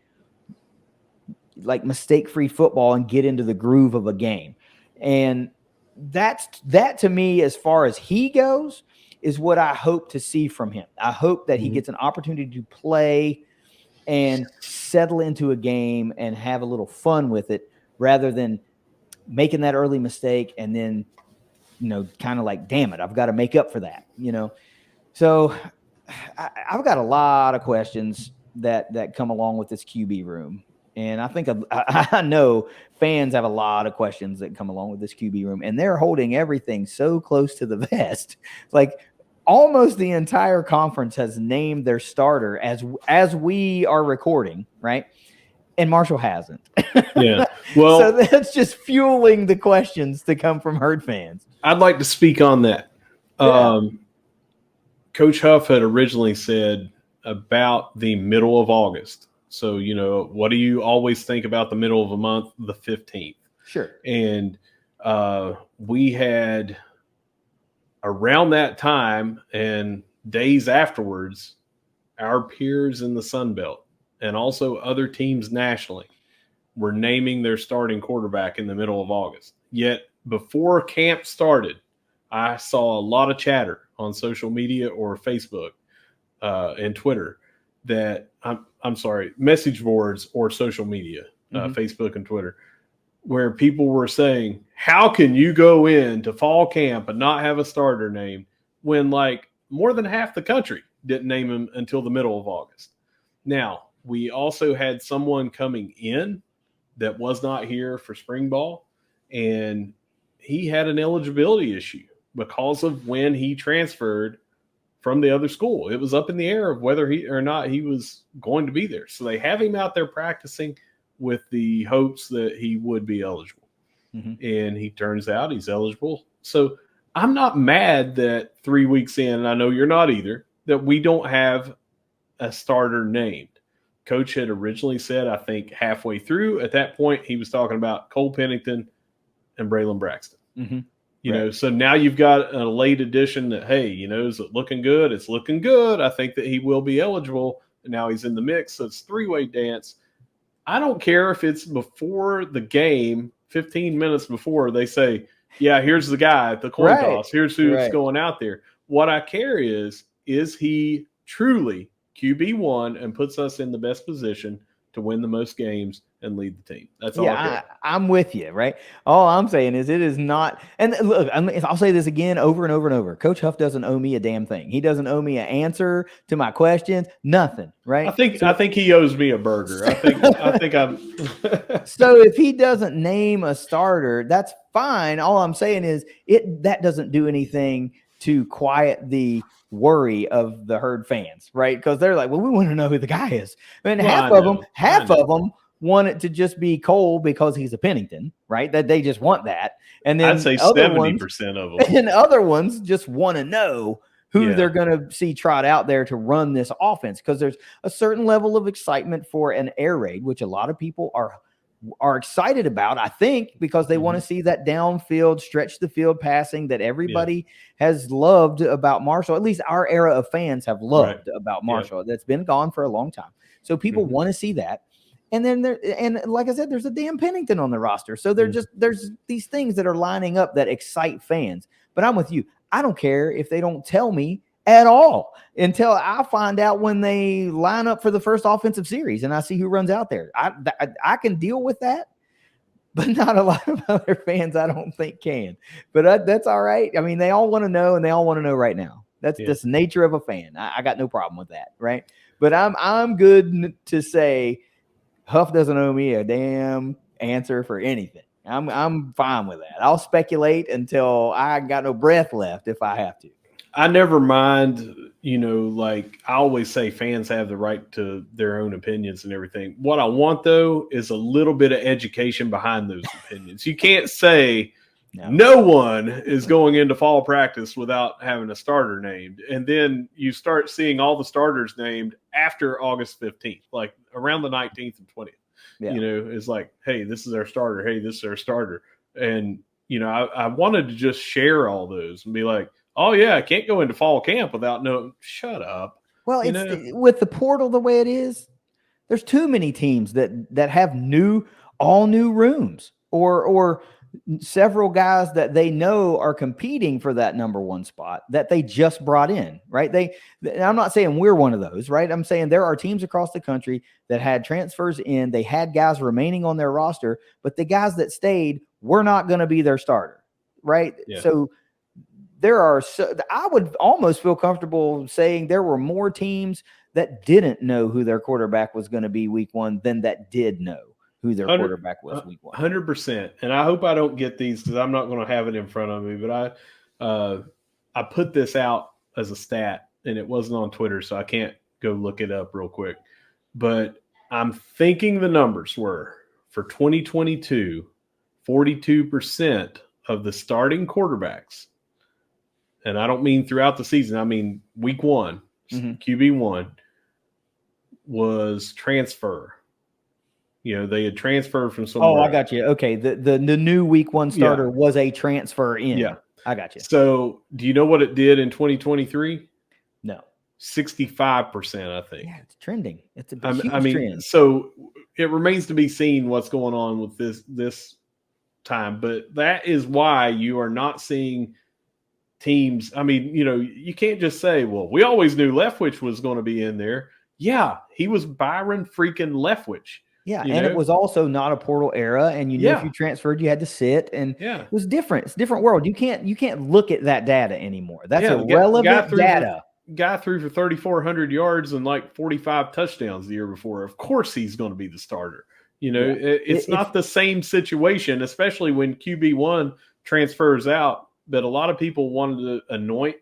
like mistake-free football and get into the groove of a game. And that to me, as far as he goes, is what I hope to see from him. I hope that he gets an opportunity to play and settle into a game and have a little fun with it, rather than making that early mistake and then, kind of like, damn it, I've got to make up for that, So I've got a lot of questions that come along with this QB room. And I think I know fans have a lot of questions that come along with this QB room, and they're holding everything so close to the vest. Like, almost the entire conference has named their starter as we are recording, right? And Marshall hasn't. Yeah. Well, so that's just fueling the questions to come from Herd fans. I'd like to speak on that. Yeah. Coach Huff had originally said about the middle of August. So, what do you always think about the middle of a month? The 15th. Sure. And we had around that time and days afterwards, our peers in the Sun Belt and also other teams nationally were naming their starting quarterback in the middle of August. Yet before camp started, I saw a lot of chatter on social media or Facebook and Twitter that I'm sorry, message boards or social media, Facebook and Twitter, where people were saying, how can you go into fall camp and not have a starter named when like more than half the country didn't name him until the middle of August? Now, we also had someone coming in that was not here for spring ball, and he had an eligibility issue because of when he transferred from the other school. It was up in the air of whether he or not he was going to be there. So they have him out there practicing with the hopes that he would be eligible. And he turns out he's eligible. So I'm not mad that 3 weeks in, and I know you're not either, that we don't have a starter named. Coach had originally said, I think halfway through, at that point, he was talking about Cole Pennington and Braylon Braxton. So now you've got a late addition that, hey, is it looking good? It's looking good. I think that he will be eligible. And now he's in the mix. So it's three-way dance. I don't care if it's before the game, 15 minutes before they say, yeah, here's the guy at the coin toss. Here's who's going out there. What I care is he truly QB1 and puts us in the best position to win the most games and lead the team? That's all I care. I'm with you, right? All I'm saying is it is not. And look, I'll say this again over and over and over. Coach Huff doesn't owe me a damn thing. He doesn't owe me an answer to my questions. Nothing, right? I think he owes me a burger. I think I'm. So if he doesn't name a starter, that's fine. All I'm saying is that doesn't do anything to quiet the worry of the Herd fans, right? Because they're like, well, we want to know who the guy is. I mean, half of them want it to just be Cole because he's a Pennington, right? That they just want that. And then I'd say 70% of them. And other ones just want to know who they're going to see trot out there to run this offense, because there's a certain level of excitement for an air raid, which a lot of people are excited about, I think, because they want to see that downfield, stretch the field passing that everybody has loved about Marshall. At least our era of fans have loved about Marshall. That's been gone for a long time. So people want to see that. And then and like I said, there's a damn Pennington on the roster. So there's these things that are lining up that excite fans. But I'm with you. I don't care if they don't tell me at all until I find out when they line up for the first offensive series and I see who runs out there. I can deal with that, but not a lot of other fans I don't think can. But that's all right. I mean, they all want to know, and they all want to know right now. That's just the nature of a fan. I got no problem with that, right? But I'm good to say Huff doesn't owe me a damn answer for anything. I'm fine with that. I'll speculate until I got no breath left if I have to. I never mind, like I always say, fans have the right to their own opinions and everything. What I want, though, is a little bit of education behind those opinions. You can't say no one is going into fall practice without having a starter named. And then you start seeing all the starters named after August 15th, like around the 19th and 20th. Yeah. It's like, hey, this is our starter. Hey, this is our starter. And, I wanted to just share all those and be like, oh, yeah, I can't go into fall camp without knowing. Shut up. Well, with the portal the way it is, there's too many teams that have all new rooms or several guys that they know are competing for that number one spot that they just brought in, right? I'm not saying we're one of those, right? I'm saying there are teams across the country that had transfers in, they had guys remaining on their roster, but the guys that stayed were not going to be their starter, right? Yeah. So I would almost feel comfortable saying there were more teams that didn't know who their quarterback was going to be week one than that did know who their quarterback was week one. 100%. And I hope I don't get these because I'm not going to have it in front of me, but I put this out as a stat and it wasn't on Twitter, so I can't go look it up real quick. But I'm thinking the numbers were for 2022, 42% of the starting quarterbacks, and I don't mean throughout the season, I mean week one, QB1, was transfer. They had transferred from somewhere. Oh, I got you. Okay. The new week one starter was a transfer in. Yeah. I got you. So do you know what it did in 2023? No. 65%, I think. Yeah, it's trending. It's a huge trend. So it remains to be seen what's going on with this time. But that is why you are not seeing teams. I mean, you can't just say, well, we always knew Leftwich was going to be in there. Yeah, he was Byron freaking Leftwich. Yeah, and it was also not a portal era, and if you transferred, you had to sit, and it was different. It's a different world. You can't look at that data anymore. That's irrelevant data. Guy threw for 3,400 yards and like 45 touchdowns the year before. Of course, he's going to be the starter. It's not the same situation, especially when QB1 transfers out. But a lot of people wanted to anoint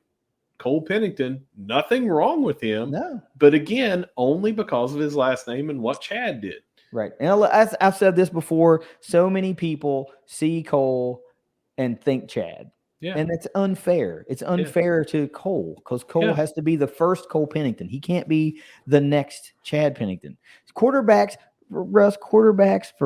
Cole Pennington. Nothing wrong with him. No. But again, only because of his last name and what Chad did. Right. And as I've said this before, so many people see Cole and think Chad. Yeah. And it's unfair. It's unfair to Cole because Cole has to be the first Cole Pennington. He can't be the next Chad Pennington. Quarterbacks for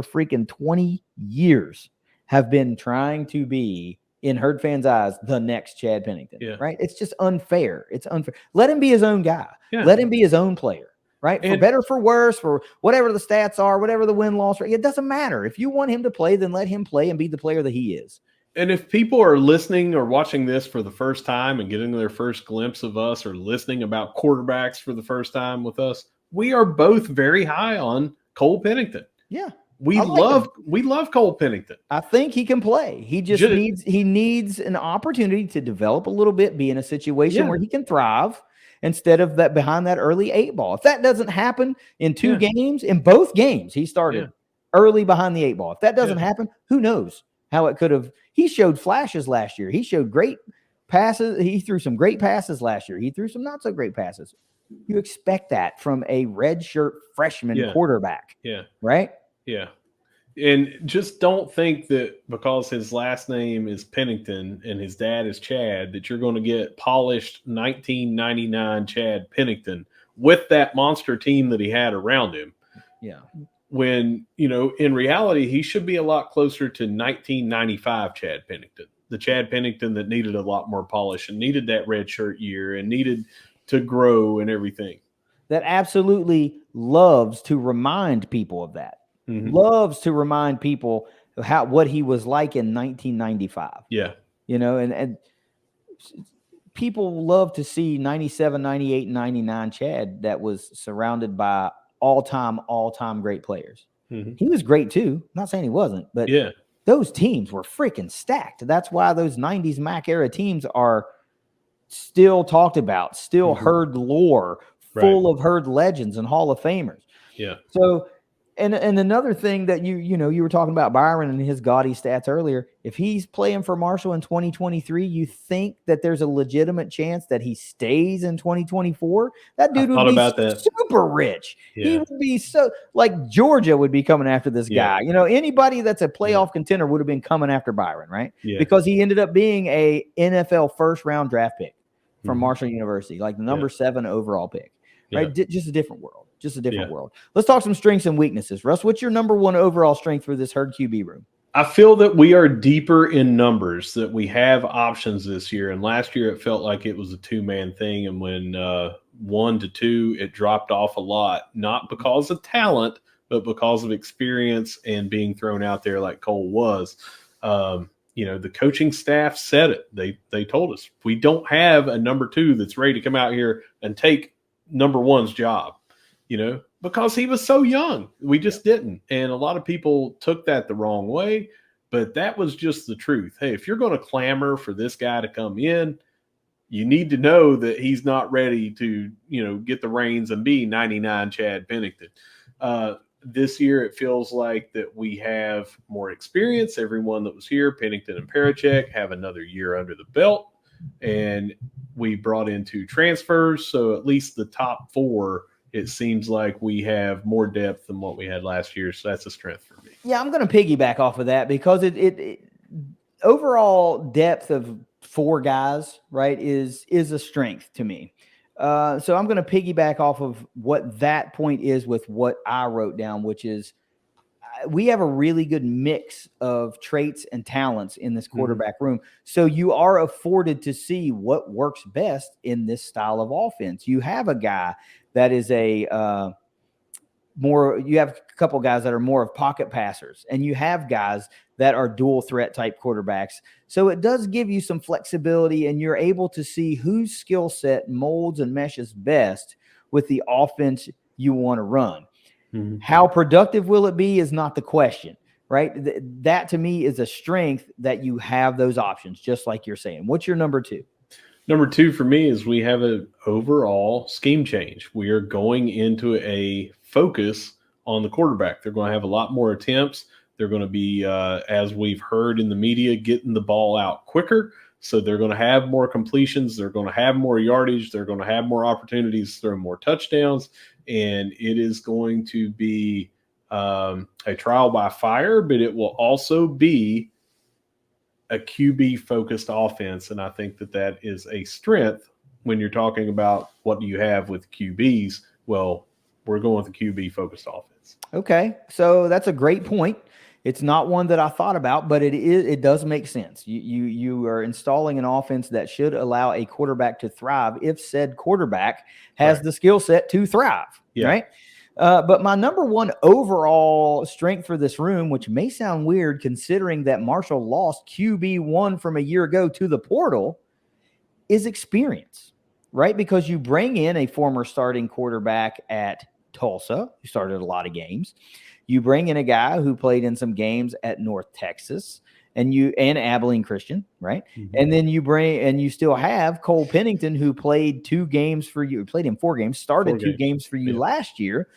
freaking 20 years have been trying to be, in herd fans' eyes, the next Chad Pennington. Yeah. Right? It's just unfair. It's unfair. Let him be his own guy. Yeah. Let him be his own player. Right? For better, for worse, for whatever the stats are, whatever the win-loss rate, it doesn't matter. If you want him to play, then let him play and be the player that he is. And if people are listening or watching this for the first time and getting their first glimpse of us or listening about quarterbacks for the first time with us, we are both very high on Cole Pennington. Yeah. We love Cole Pennington. I think he can play. He just needs an opportunity to develop a little bit, be in a situation where he can thrive. Instead of that behind that early 8 ball. If that doesn't happen in two games, in both games, he started early behind the 8 ball. If that doesn't happen, who knows how it could have. He showed flashes last year. He showed great passes. He threw some great passes last year. He threw some not so great passes. You expect that from a redshirt freshman quarterback. Yeah. Right? Yeah. And just don't think that because his last name is Pennington and his dad is Chad, that you're going to get polished 1999 Chad Pennington with that monster team that he had around him. Yeah. When, in reality, he should be a lot closer to 1995 Chad Pennington, the Chad Pennington that needed a lot more polish and needed that red shirt year and needed to grow and everything. That absolutely loves to remind people of that. Mm-hmm. Loves to remind people what he was like in 1995. Yeah. And people love to see 97, 98, and 99 Chad that was surrounded by all-time great players. Mm-hmm. He was great too. I'm not saying he wasn't, but those teams were freaking stacked. That's why those 90s MAC era teams are still talked about, still herd lore, full of herd legends and Hall of Famers. Yeah. So And another thing that you were talking about Byron and his gaudy stats earlier. If he's playing for Marshall in 2023, you think that there's a legitimate chance that he stays in 2024? That dude would be super rich. Yeah. He would be so like Georgia would be coming after this guy. Anybody that's a playoff contender would have been coming after Byron, right? Yeah. Because he ended up being a NFL first-round draft pick from Marshall University, like the number 7 overall pick. Right? Just a different world. Just a different world. Let's talk some strengths and weaknesses. Russ, what's your number one overall strength for this herd QB room? I feel that we are deeper in numbers, that we have options this year. And last year it felt like it was a two-man thing. And when 1 to 2, it dropped off a lot, not because of talent, but because of experience and being thrown out there like Cole was. The coaching staff said it. They told us, we don't have a number 2 that's ready to come out here and take number 1's job, because he was so young. We just didn't. And a lot of people took that the wrong way, but that was just the truth. Hey, if you're going to clamor for this guy to come in, you need to know that he's not ready to, get the reins and be 99 Chad Pennington. This year, it feels like that we have more experience. Everyone that was here, Pennington and Parachek, have another year under the belt. And we brought in 2 transfers. So at least the top 4, it seems like we have more depth than what we had last year. So that's a strength for me. Yeah, I'm going to piggyback off of that because it overall depth of 4 guys, right, is a strength to me. So I'm going to piggyback off of what that point is with what I wrote down, which is we have a really good mix of traits and talents in this quarterback room. So you are afforded to see what works best in this style of offense. You have a guy that is you have a couple guys that are more of pocket passers, and you have guys that are dual threat type quarterbacks. So it does give you some flexibility, and you're able to see whose skill set molds and meshes best with the offense you want to run. How productive will it be is not the question, right? That to me is a strength that you have those options, just like you're saying. What's your number 2? Number 2 for me is we have an overall scheme change. We are going into a focus on the quarterback. They're going to have a lot more attempts. They're going to be, as we've heard in the media, getting the ball out quicker. So they're going to have more completions. They're going to have more yardage. They're going to have more opportunities to throw more touchdowns. And it is going to be a trial by fire, but it will also be a QB-focused offense. And I think that is a strength when you're talking about what do you have with QBs. Well, we're going with a QB-focused offense. Okay, so that's a great point. It's not one that I thought about, but it does make sense. You are installing an offense that should allow a quarterback to thrive if said quarterback has the skill set to thrive, right? But my number 1 overall strength for this room, which may sound weird considering that Marshall lost QB1 from a year ago to the portal, is experience, right? Because you bring in a former starting quarterback at Tulsa, who started a lot of games. You bring in a guy who played in some games at North Texas and Abilene Christian, right? And then you still have Cole Pennington, who played 2 games for you, played in 4 games, started 2 games for you last year.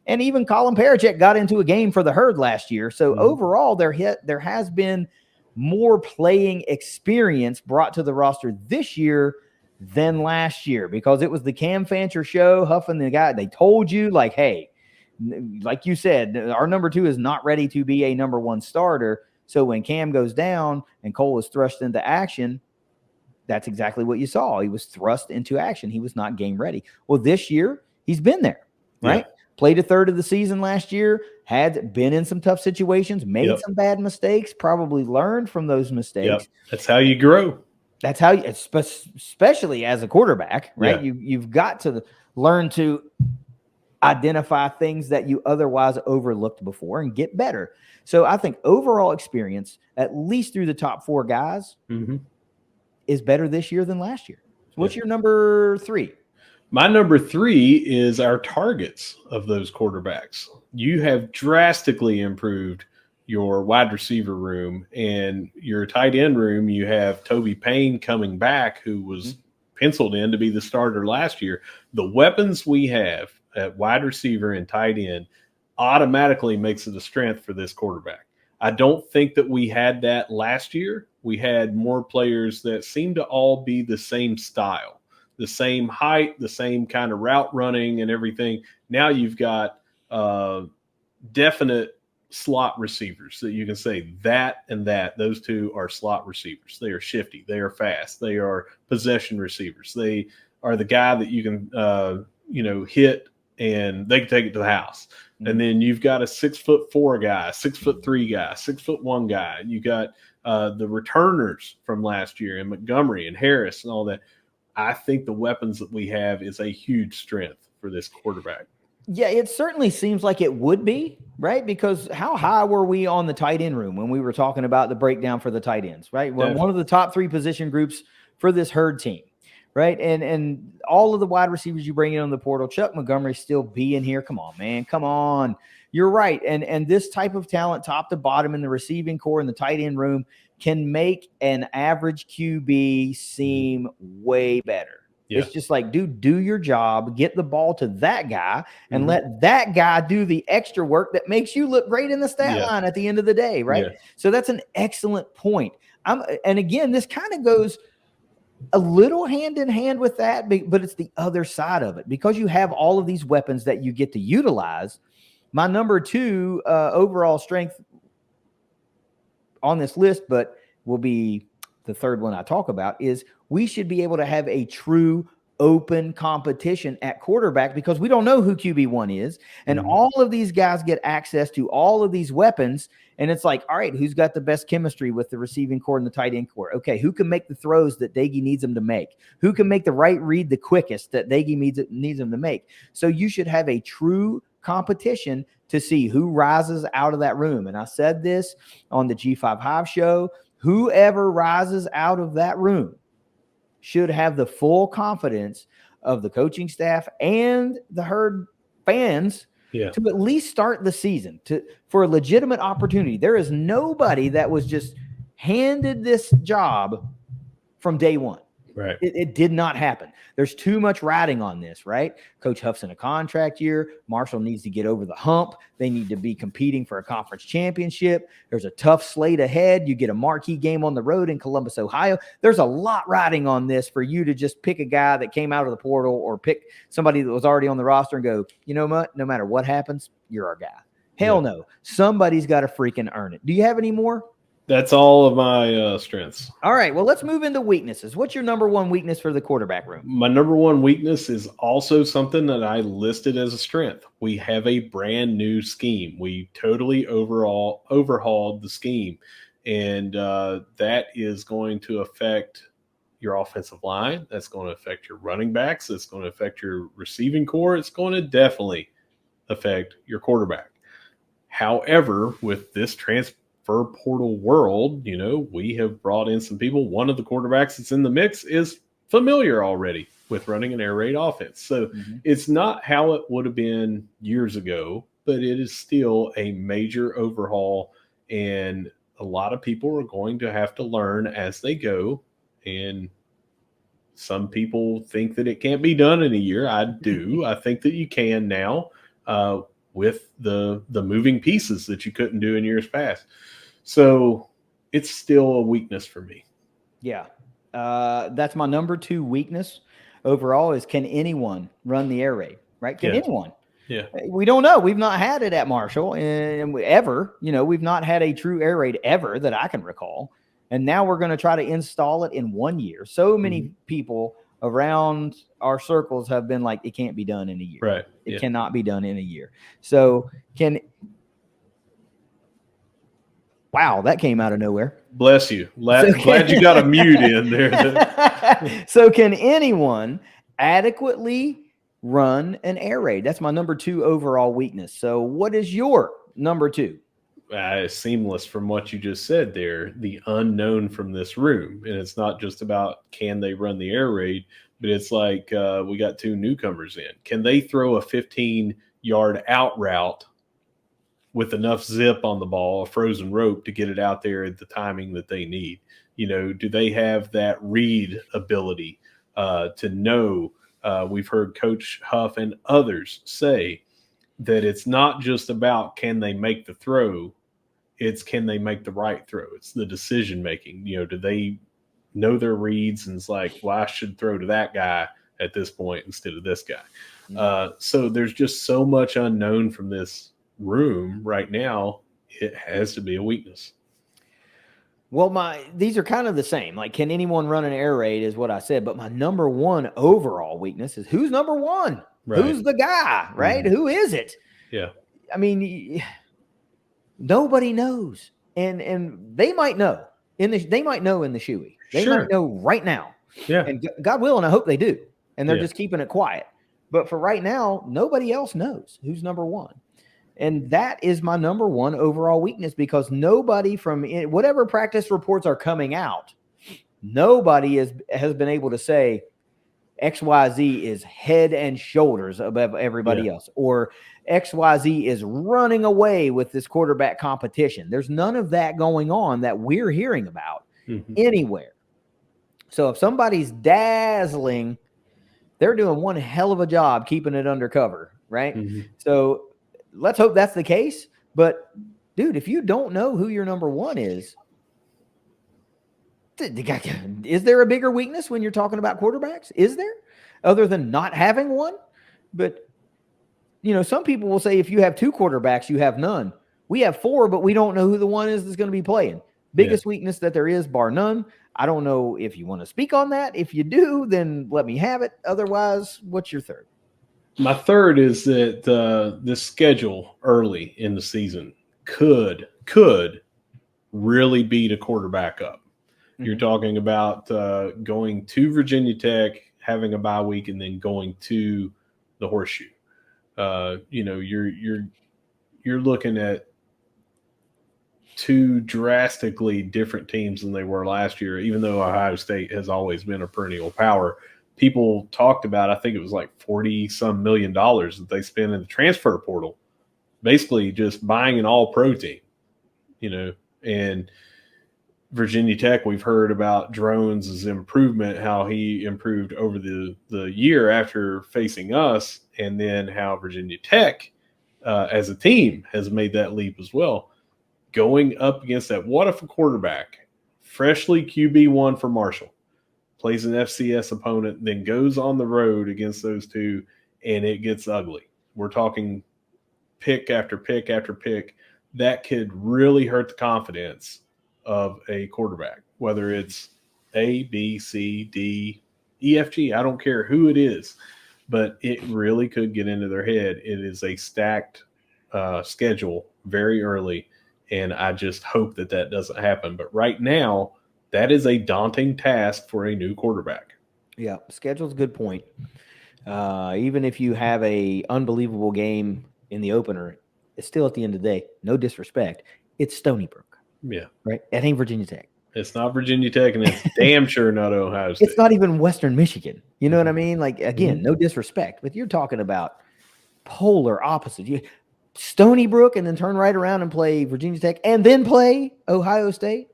And even Colin Parachek got into a game for the herd last year. So overall, there has been more playing experience brought to the roster this year than last year, because it was the Cam Fancher show, huffing the guy. They told you, like, hey, like you said, our number 2 is not ready to be a number 1 starter. So when Cam goes down and Cole is thrust into action, that's exactly what you saw. He was thrust into action. He was not game ready. Well, this year he's been there, right? Played a third of the season last year, had been in some tough situations, made some bad mistakes, probably learned from those mistakes. That's how you grow. That's how you, especially as a quarterback, right? You've got to learn to identify things that you otherwise overlooked before and get better. So I think overall experience, at least through the top 4 guys, is better this year than last year. So what's your number 3? My number 3 is our targets of those quarterbacks. You have drastically improved your wide receiver room and your tight end room. You have Toby Payne coming back, who was penciled in to be the starter last year. The weapons we have at wide receiver and tight end automatically makes it a strength for this quarterback. I don't think that we had that last year. We had more players that seemed to all be the same style, the same height, the same kind of route running and everything. Now you've got definite slot receivers that you can say that and that. Those 2 are slot receivers. They are shifty. They are fast. They are possession receivers. They are the guy that you can, hit and they can take it to the house. And then you've got a 6'4" guy, 6'3" guy, 6'1" guy. You got the returners from last year, and Montgomery and Harris and all that. I think the weapons that we have is a huge strength for this quarterback. Yeah, it certainly seems like it would be, right? Because how high were we on the tight end room when we were talking about the breakdown for the tight ends, right? We're one of the top 3 position groups for this herd team, right? And all of the wide receivers you bring in on the portal, Chuck Montgomery still being here. Come on, man. Come on. You're right. And this type of talent, top to bottom in the receiving core and the tight end room, can make an average QB seem way better. Yeah. It's just like, dude, do your job, get the ball to that guy, and let that guy do the extra work that makes you look great in the stat line at the end of the day, right? Yeah. So that's an excellent point. And again, this kind of goes a little hand in hand with that, but it's the other side of it. Because you have all of these weapons that you get to utilize, my number 2 overall strength on this list, but will be the third one I talk about, is we should be able to have a true open competition at quarterback, because we don't know who QB1 is. And all of these guys get access to all of these weapons. And it's like, all right, who's got the best chemistry with the receiving core and the tight end core? Okay, who can make the throws that Daggy needs them to make? Who can make the right read the quickest that Daggy needs them to make? So you should have a true competition to see who rises out of that room. And I said this on the G5 Hive show, whoever rises out of that room should have the full confidence of the coaching staff and the herd fans to at least start the season for a legitimate opportunity. There is nobody that was just handed this job from day one. Right. It did not happen. There's too much riding on this, right? Coach Huff's in a contract year. Marshall needs to get over the hump. They need to be competing for a conference championship. There's a tough slate ahead. You get a marquee game on the road in Columbus, Ohio. There's a lot riding on this for you to just pick a guy that came out of the portal or pick somebody that was already on the roster and go, you know what? No matter what happens, you're our guy. Hell no. Somebody's got to freaking earn it. Do you have any more? That's all of my strengths. All right. Well, let's move into weaknesses. What's your number 1 weakness for the quarterback room? My number 1 weakness is also something that I listed as a strength. We have a brand new scheme. We totally overhauled the scheme. And that is going to affect your offensive line. That's going to affect your running backs. It's going to affect your receiving core. It's going to definitely affect your quarterback. However, with this transfer portal world, we have brought in some people. One of the quarterbacks that's in the mix is familiar already with running an air raid offense. So it's not how it would have been years ago, but it is still a major overhaul. And a lot of people are going to have to learn as they go. And some people think that it can't be done in a year. I do. I think that you can now with the moving pieces that you couldn't do in years past. So it's still a weakness for me. Yeah. That's my number 2 weakness overall is, can anyone run the air raid, right? Can anyone? Yeah. We don't know. We've not had it at Marshall and we've not had a true air raid ever that I can recall. And now we're going to try to install it in 1 year. So many people around our circles have been like, it can't be done in a year. Right. It cannot be done in a year. So wow, that came out of nowhere. Bless you. Glad you got a mute in there. So can anyone adequately run an air raid? That's my number 2 overall weakness. So what is your number 2? Seamless from what you just said there, the unknown from this room. And it's not just about can they run the air raid, but it's like we got 2 newcomers in. Can they throw a 15-yard out route with enough zip on the ball, a frozen rope, to get it out there at the timing that they need? Do they have that read ability to know? We've heard Coach Huff and others say that it's not just about can they make the throw, it's can they make the right throw. It's the decision making. Do they know their reads and it's like, well, I should throw to that guy at this point instead of this guy. So there's just so much unknown from this room right now. It has to be a weakness. Well, these are kind of the same. Like, can anyone run an air raid is what I said. But my number 1 overall weakness is, who's number 1? Right. Who's the guy, right? Who is it? Yeah. I mean, nobody knows. And they might know in the shoey. They Sure. might know right now. Yeah. And God willing, I hope they do. And they're Yeah. just keeping it quiet. But for right now, nobody else knows who's number one. And that is my number one overall weakness, because nobody from whatever practice reports are coming out, nobody has been able to say XYZ is head and shoulders above everybody else, or XYZ is running away with this quarterback competition. There's none of that going on that we're hearing about anywhere. So if somebody's dazzling, they're doing one hell of a job keeping it undercover, right? So let's hope that's the case. But dude, if you don't know who your number one is there a bigger weakness when you're talking about quarterbacks? Is there, other than not having one? But some people will say if you have two quarterbacks, you have none. We have four, but we don't know who the one is that's going to be playing. Biggest weakness that there is, bar none. I don't know if you want to speak on that. If you do, then let me have it. Otherwise, what's your third? My third is that the schedule early in the season could really beat a quarterback up. You're talking about going to Virginia Tech, having a bye week, and then going to the Horseshoe. You're looking at two drastically different teams than they were last year. Even though Ohio State has always been a perennial power, people talked about, I think it was like $40-some million that they spent in the transfer portal, basically just buying an all-pro team. And Virginia Tech, we've heard about Drones' improvement, how he improved over the year after facing us, and then how Virginia Tech as a team has made that leap as well. Going up against that, what if a quarterback, freshly QB1 for Marshall, plays an FCS opponent, then goes on the road against those two, and it gets ugly? We're talking pick after pick after pick. That could really hurt the confidence of a quarterback, whether it's A, B, C, D, E, F, G. I don't care who it is, but it really could get into their head. It is a stacked schedule very early, and I just hope that doesn't happen. But right now, that is a daunting task for a new quarterback. Yeah, schedule's a good point. Even if you have a unbelievable game in the opener, it's still at the end of the day, no disrespect, it's Stony Brook. Yeah. Right? It ain't Virginia Tech. It's not Virginia Tech, and it's damn sure not Ohio State. It's not even Western Michigan. You know what I mean? Like, again, no disrespect, but you're talking about polar opposites. Stony Brook and then turn right around and play Virginia Tech and then play Ohio State.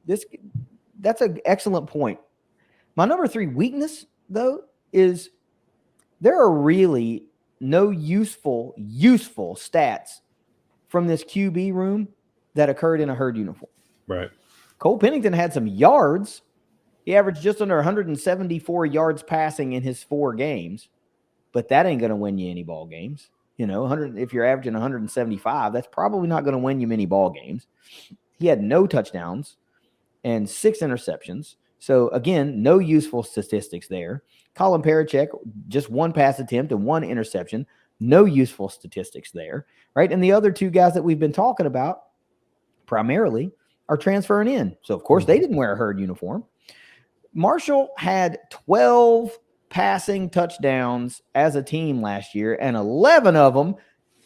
That's an excellent point. My number 3 weakness, though, is there are really no useful stats from this QB room that occurred in a herd uniform. Right. Cole Pennington had some yards. He averaged just under 174 yards passing in his 4 games, but that ain't going to win you any ball games. If you're averaging 175, that's probably not going to win you many ball games. He had no touchdowns and 6 interceptions. So again, no useful statistics there. Colin Parachek, just 1 pass attempt and 1 interception. No useful statistics there, right? And the other 2 guys that we've been talking about primarily are transferring in. So, of course, they didn't wear a herd uniform. Marshall had 12 passing touchdowns as a team last year, and 11 of them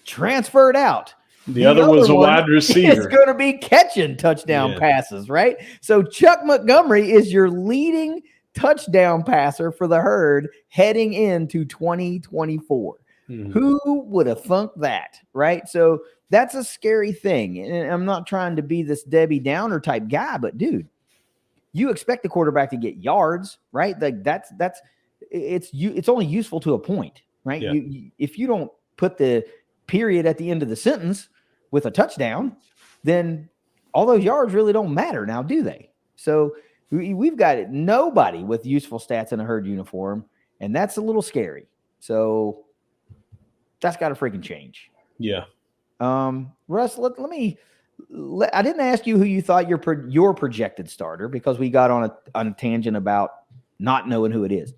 transferred out. The other was a wide receiver. It's going to be catching touchdown passes, right? So Chuck Montgomery is your leading touchdown passer for the herd heading into 2024. Who would have thunk that, right? So that's a scary thing. And I'm not trying to be this Debbie Downer type guy, but dude, you expect the quarterback to get yards, right? Like it's only useful to a point, right? Yeah. If you don't put the period at the end of the sentence with a touchdown, then all those yards really don't matter now, do they? So we've got nobody with useful stats in a herd uniform, and that's a little scary. So that's got to freaking change. Yeah. Russ, I didn't ask you who you thought your projected starter, because we got on a tangent about not knowing who it is.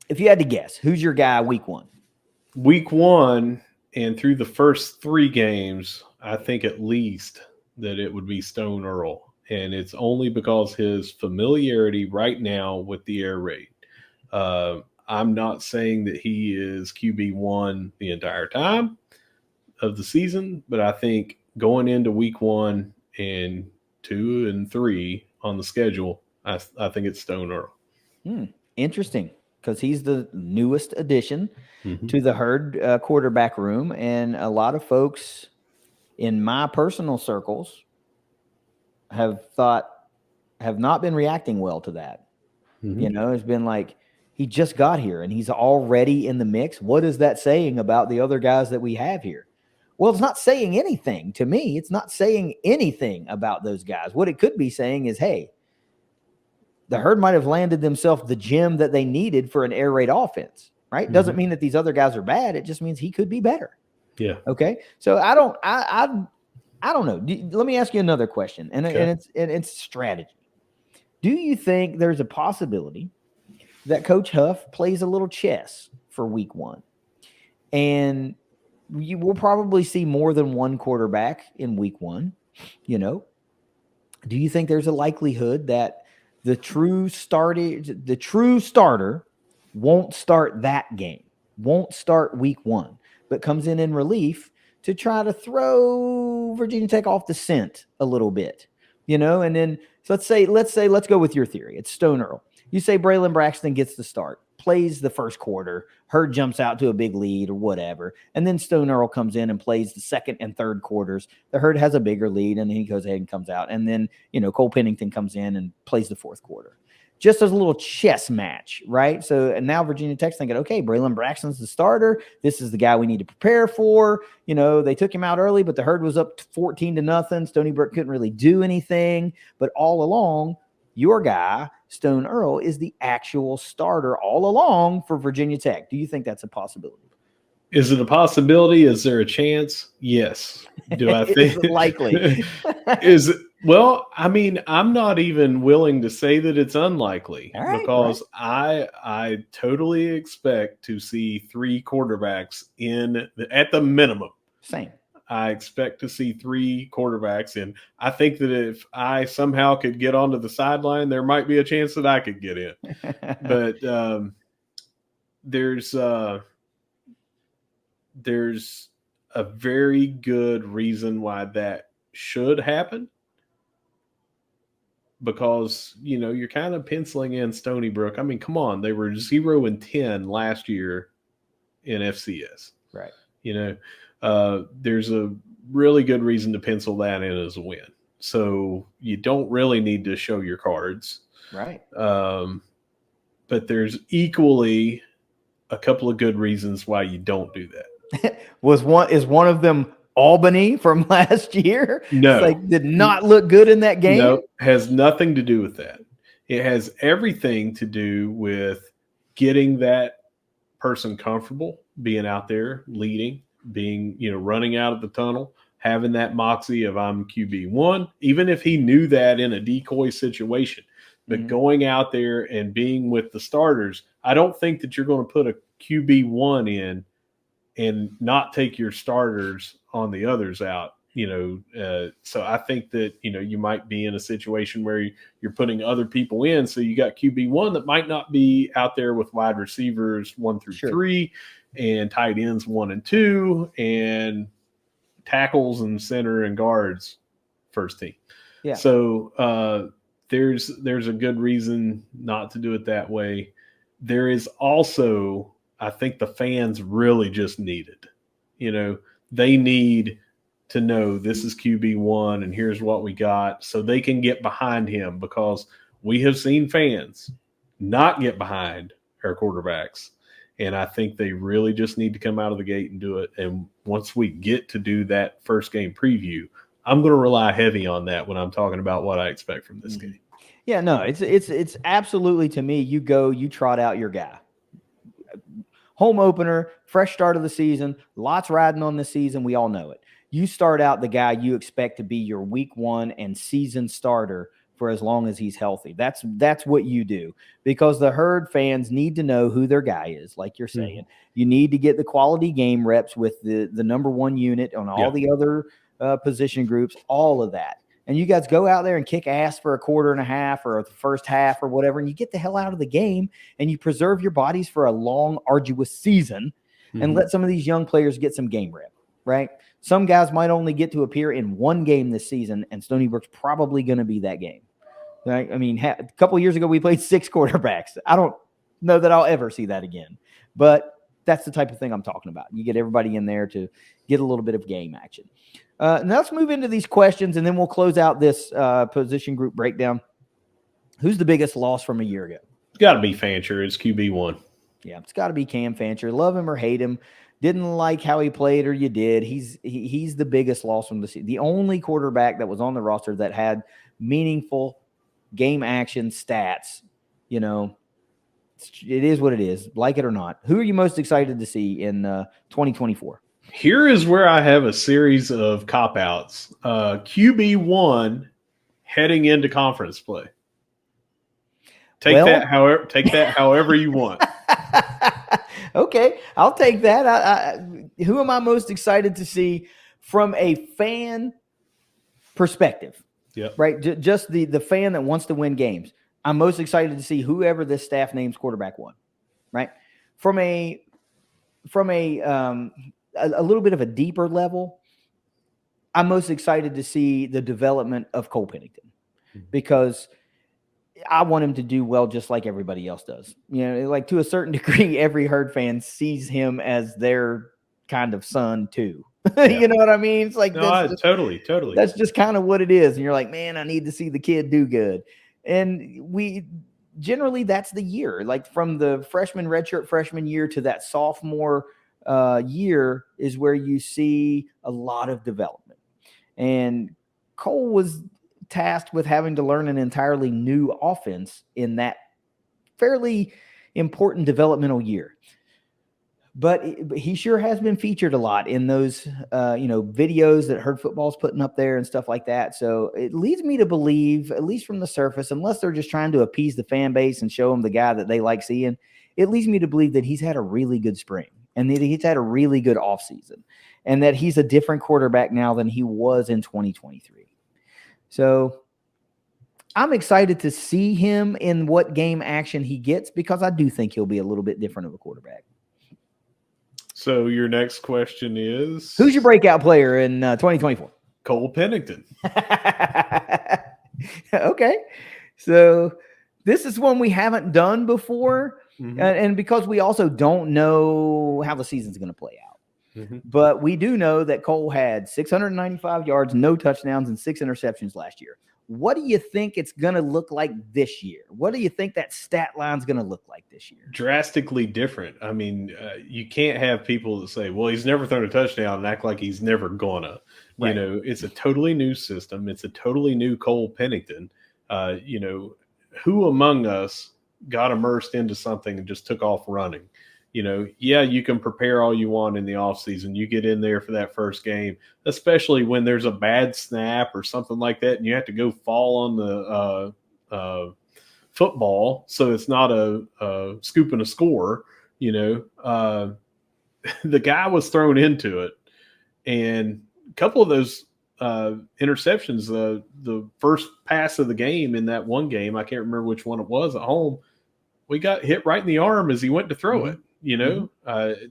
If you had to guess, who's your guy week 1? Week 1 and through the first 3 games, I think at least that it would be Stone Earl. And it's only because his familiarity right now with the air raid. I'm not saying that he is QB1 the entire time of the season, but I think going into week 1 and 2 and 3 on the schedule, I think it's Stone Earl. Interesting, because he's the newest addition Mm-hmm. to the Herd quarterback room, and a lot of folks in my personal circles have not been reacting well to that. Mm-hmm. You know, it's been like, he just got here and he's already in the mix. What is that saying about the other guys that we have here? Well, it's not saying anything to me. It's not saying anything about those guys. What it could be saying is, hey, the Herd might have landed themselves the gem that they needed for an air raid offense, right? Doesn't mean that these other guys are bad. It just means he could be better. Yeah. Okay. So I don't know. Let me ask you another question, and it's strategy. Do you think there's a possibility that Coach Huff plays a little chess for week 1, and you will probably see more than one quarterback in week 1? You know, do you think there's a likelihood that the true starter won't start that game, won't start week 1, but comes in relief to try to throw Virginia Tech off the scent a little bit, you know? And then so let's go with your theory. It's Stone Earl. You say Braylon Braxton gets the start, plays the first quarter, Herd jumps out to a big lead or whatever, and then Stone Earl comes in and plays the second and third quarters. The Herd has a bigger lead, and then he goes ahead and comes out. And then, you know, Cole Pennington comes in and plays the fourth quarter. Just as a little chess match, right? So, and now Virginia Tech's thinking, okay, Braylon Braxton's the starter. This is the guy we need to prepare for. You know, they took him out early, but the Herd was up 14-0. Stony Brook couldn't really do anything. But all along, your guy, Stone Earl, is the actual starter all along for Virginia Tech. Do you think that's a possibility? Is it a possibility? Is there a chance? Yes. Do I think Is it likely? Is it? Well, I mean, I'm not even willing to say that it's unlikely, because I totally expect to see 3 quarterbacks at the minimum. Same. I expect to see 3 quarterbacks, and I think that if I somehow could get onto the sideline, there might be a chance that I could get in. But there's a very good reason why that should happen, because, you know, you're kind of penciling in Stony Brook. I mean, come on, they were 0-10 last year in FCS. Right. You know, there's a really good reason to pencil that in as a win. So you don't really need to show your cards. Right. But there's equally a couple of good reasons why you don't do that. Is one of them Albany from last year? No. It's like, did not look good in that game? No, has nothing to do with that. It has everything to do with getting that person comfortable being out there leading, being, you know, running out of the tunnel, having that moxie of I'm QB1, even if he knew that in a decoy situation. But going out there and being with the starters, I don't think that you're going to put a QB1 in and not take your starters on the others out, you know. So I think that, you know, you might be in a situation where you're putting other people in. So you got QB1 that might not be out there with wide receivers 1 through 3 and tight ends 1 and 2 and tackles and center and guards first team. Yeah. So there's a good reason not to do it that way. There is also, I think the fans really just need it. You know, they need to know this is QB1 and here's what we got, so they can get behind him, because we have seen fans not get behind our quarterbacks. And I think they really just need to come out of the gate and do it. And once we get to do that first game preview, I'm going to rely heavy on that when I'm talking about what I expect from this game. Yeah, no, it's absolutely, to me, you trot out your guy. Home opener, fresh start of the season, lots riding on the season. We all know it. You start out the guy you expect to be your week 1 and season starter for as long as he's healthy. That's what you do, because the herd fans need to know who their guy is, like you're saying. You need to get the quality game reps with the number one unit on all the other position groups, all of that. And you guys go out there and kick ass for a quarter and a half or the first half or whatever, and you get the hell out of the game and you preserve your bodies for a long, arduous season and let some of these young players get some game rep, right? Some guys might only get to appear in one game this season, and Stony Brook's probably going to be that game. Right? I mean, a couple of years ago, we played 6 quarterbacks. I don't know that I'll ever see that again, but that's the type of thing I'm talking about. You get everybody in there to get a little bit of game action. Now let's move into these questions, and then we'll close out this position group breakdown. Who's the biggest loss from a year ago? It's got to be Fancher. It's QB1. Yeah, it's got to be Cam Fancher. Love him or hate him. Didn't like how he played or you did. He's the biggest loss from the season. The only quarterback that was on the roster that had meaningful game action stats. You know, it is what it is, like it or not. Who are you most excited to see in 2024? Here is where I have a series of cop-outs. QB1 heading into conference play. Take that however you want. Okay, I'll take that. Who am I most excited to see from a fan perspective? Yeah. Right. Just the fan that wants to win games. I'm most excited to see whoever this staff names quarterback one. Right. From a little bit of a deeper level, I'm most excited to see the development of Cole Pennington, because I want him to do well just like everybody else does. You know, like to a certain degree, every herd fan sees him as their kind of son too. You know what I mean? It's like, totally. That's just kind of what it is. And you're like, man, I need to see the kid do good. And we generally, that's the year, like from the redshirt freshman year to that sophomore year is where you see a lot of development. And Cole was tasked with having to learn an entirely new offense in that fairly important developmental year. But he sure has been featured a lot in those, videos that Herd Football's putting up there and stuff like that. So it leads me to believe, at least from the surface, unless they're just trying to appease the fan base and show them the guy that they like seeing, it leads me to believe that he's had a really good spring and that he's had a really good offseason and that he's a different quarterback now than he was in 2023. So I'm excited to see him in what game action he gets, because I do think he'll be a little bit different of a quarterback. So your next question is, who's your breakout player in 2024? Cole Pennington. Okay. So this is one we haven't done before. And because we also don't know how the season's going to play out. But we do know that Cole had 695 yards, no touchdowns, and 6 interceptions last year. What do you think it's going to look like this year? What do you think that stat line's going to look like this year? Drastically different. I mean, you can't have people that say, well, he's never thrown a touchdown and act like he's never gonna. Right. You know, it's a totally new system. It's a totally new Cole Pennington. Who among us got immersed into something and just took off running? You know, yeah, you can prepare all you want in the offseason. You get in there for that first game, especially when there's a bad snap or something like that, and you have to go fall on the football, so it's not a scoop and a score. You know, the guy was thrown into it, and a couple of those interceptions, the first pass of the game in that one game, I can't remember which one it was at home, we got hit right in the arm as he went to throw it. You know,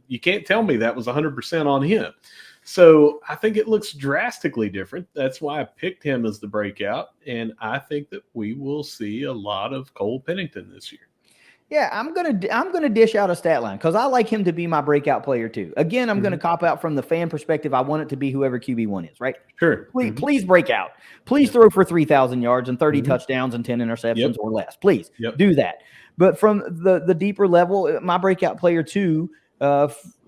you can't tell me that was 100% on him. So I think it looks drastically different. That's why I picked him as the breakout. And I think that we will see a lot of Cole Pennington this year. Yeah, I'm gonna dish out a stat line because I like him to be my breakout player too. Again, I'm gonna cop out from the fan perspective. I want it to be whoever QB1 is, right? Sure. Please break out. Please throw for 3,000 yards and 30 touchdowns and 10 interceptions or less. Please do that. But from the deeper level, my breakout player too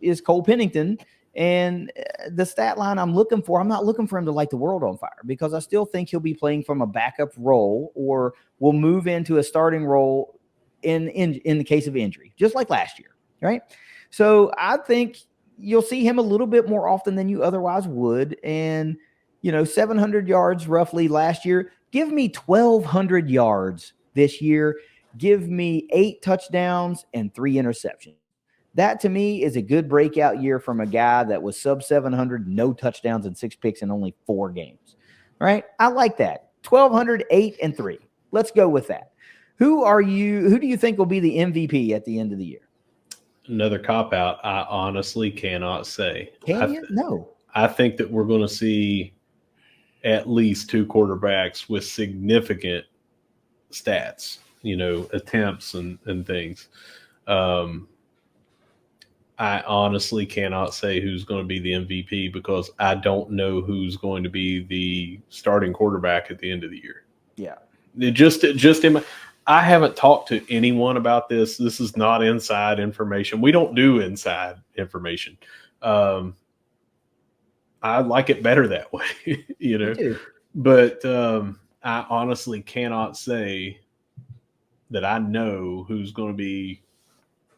is Cole Pennington. And the stat line I'm looking for, I'm not looking for him to light the world on fire, because I still think he'll be playing from a backup role or will move into a starting role in the case of injury, just like last year, right? So I think you'll see him a little bit more often than you otherwise would. And, 700 yards roughly last year. Give me 1,200 yards this year. Give me 8 touchdowns and 3 interceptions. That to me is a good breakout year from a guy that was sub 700, no touchdowns and 6 picks in only 4 games. Right? I like that. 1,200, 8 and 3. Let's go with that. Who do you think will be the MVP at the end of the year? Another cop out. I honestly cannot say. Can you? No. I think that we're going to see at least 2 quarterbacks with significant stats, attempts and things. I honestly cannot say who's going to be the MVP because I don't know who's going to be the starting quarterback at the end of the year. Yeah. I haven't talked to anyone about this. This is not inside information. We don't do inside information. I like it better that way, But I honestly cannot say that I know who's going to be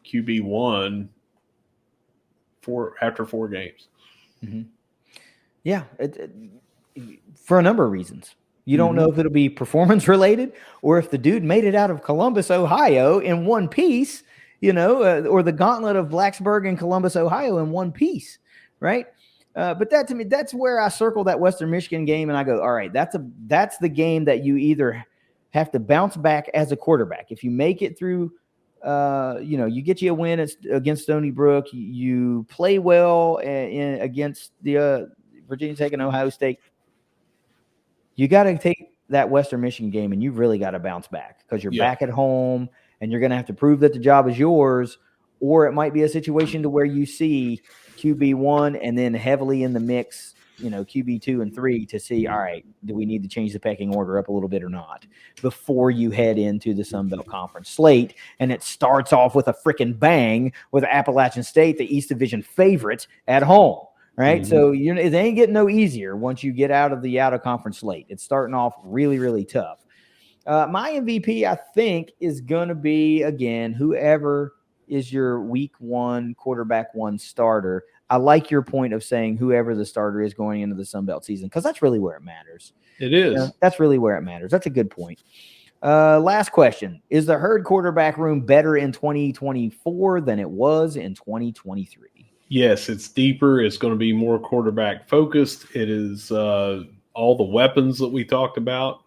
QB1 after 4 games. Mm-hmm. Yeah, for a number of reasons. You don't know if it'll be performance related or if the dude made it out of Columbus, Ohio in one piece, or the gauntlet of Blacksburg and Columbus, Ohio in one piece, right? But that to me, that's where I circle that Western Michigan game and I go, all right, that's the game that you either have to bounce back as a quarterback. If you make it through, you get you a win against Stony Brook, you play well against the Virginia Tech and Ohio State. You got to take that Western Michigan game and you've really got to bounce back because you're back at home and you're going to have to prove that the job is yours, or it might be a situation to where you see QB1 and then heavily in the mix, QB2 and 3 to see, all right, do we need to change the pecking order up a little bit or not before you head into the Sun Belt Conference slate. And it starts off with a freaking bang with Appalachian State, the East Division favorite at home. Right. Mm-hmm. So it ain't getting no easier once you get out of the out-of-conference slate. It's starting off really, really tough. My MVP, I think, is going to be, again, whoever is your week 1 quarterback 1 starter. I like your point of saying whoever the starter is going into the Sun Belt season because that's really where it matters. It is. That's really where it matters. That's a good point. Last question. Is the Herd quarterback room better in 2024 than it was in 2023? Yes, it's deeper. It's going to be more quarterback focused. It is all the weapons that we talked about.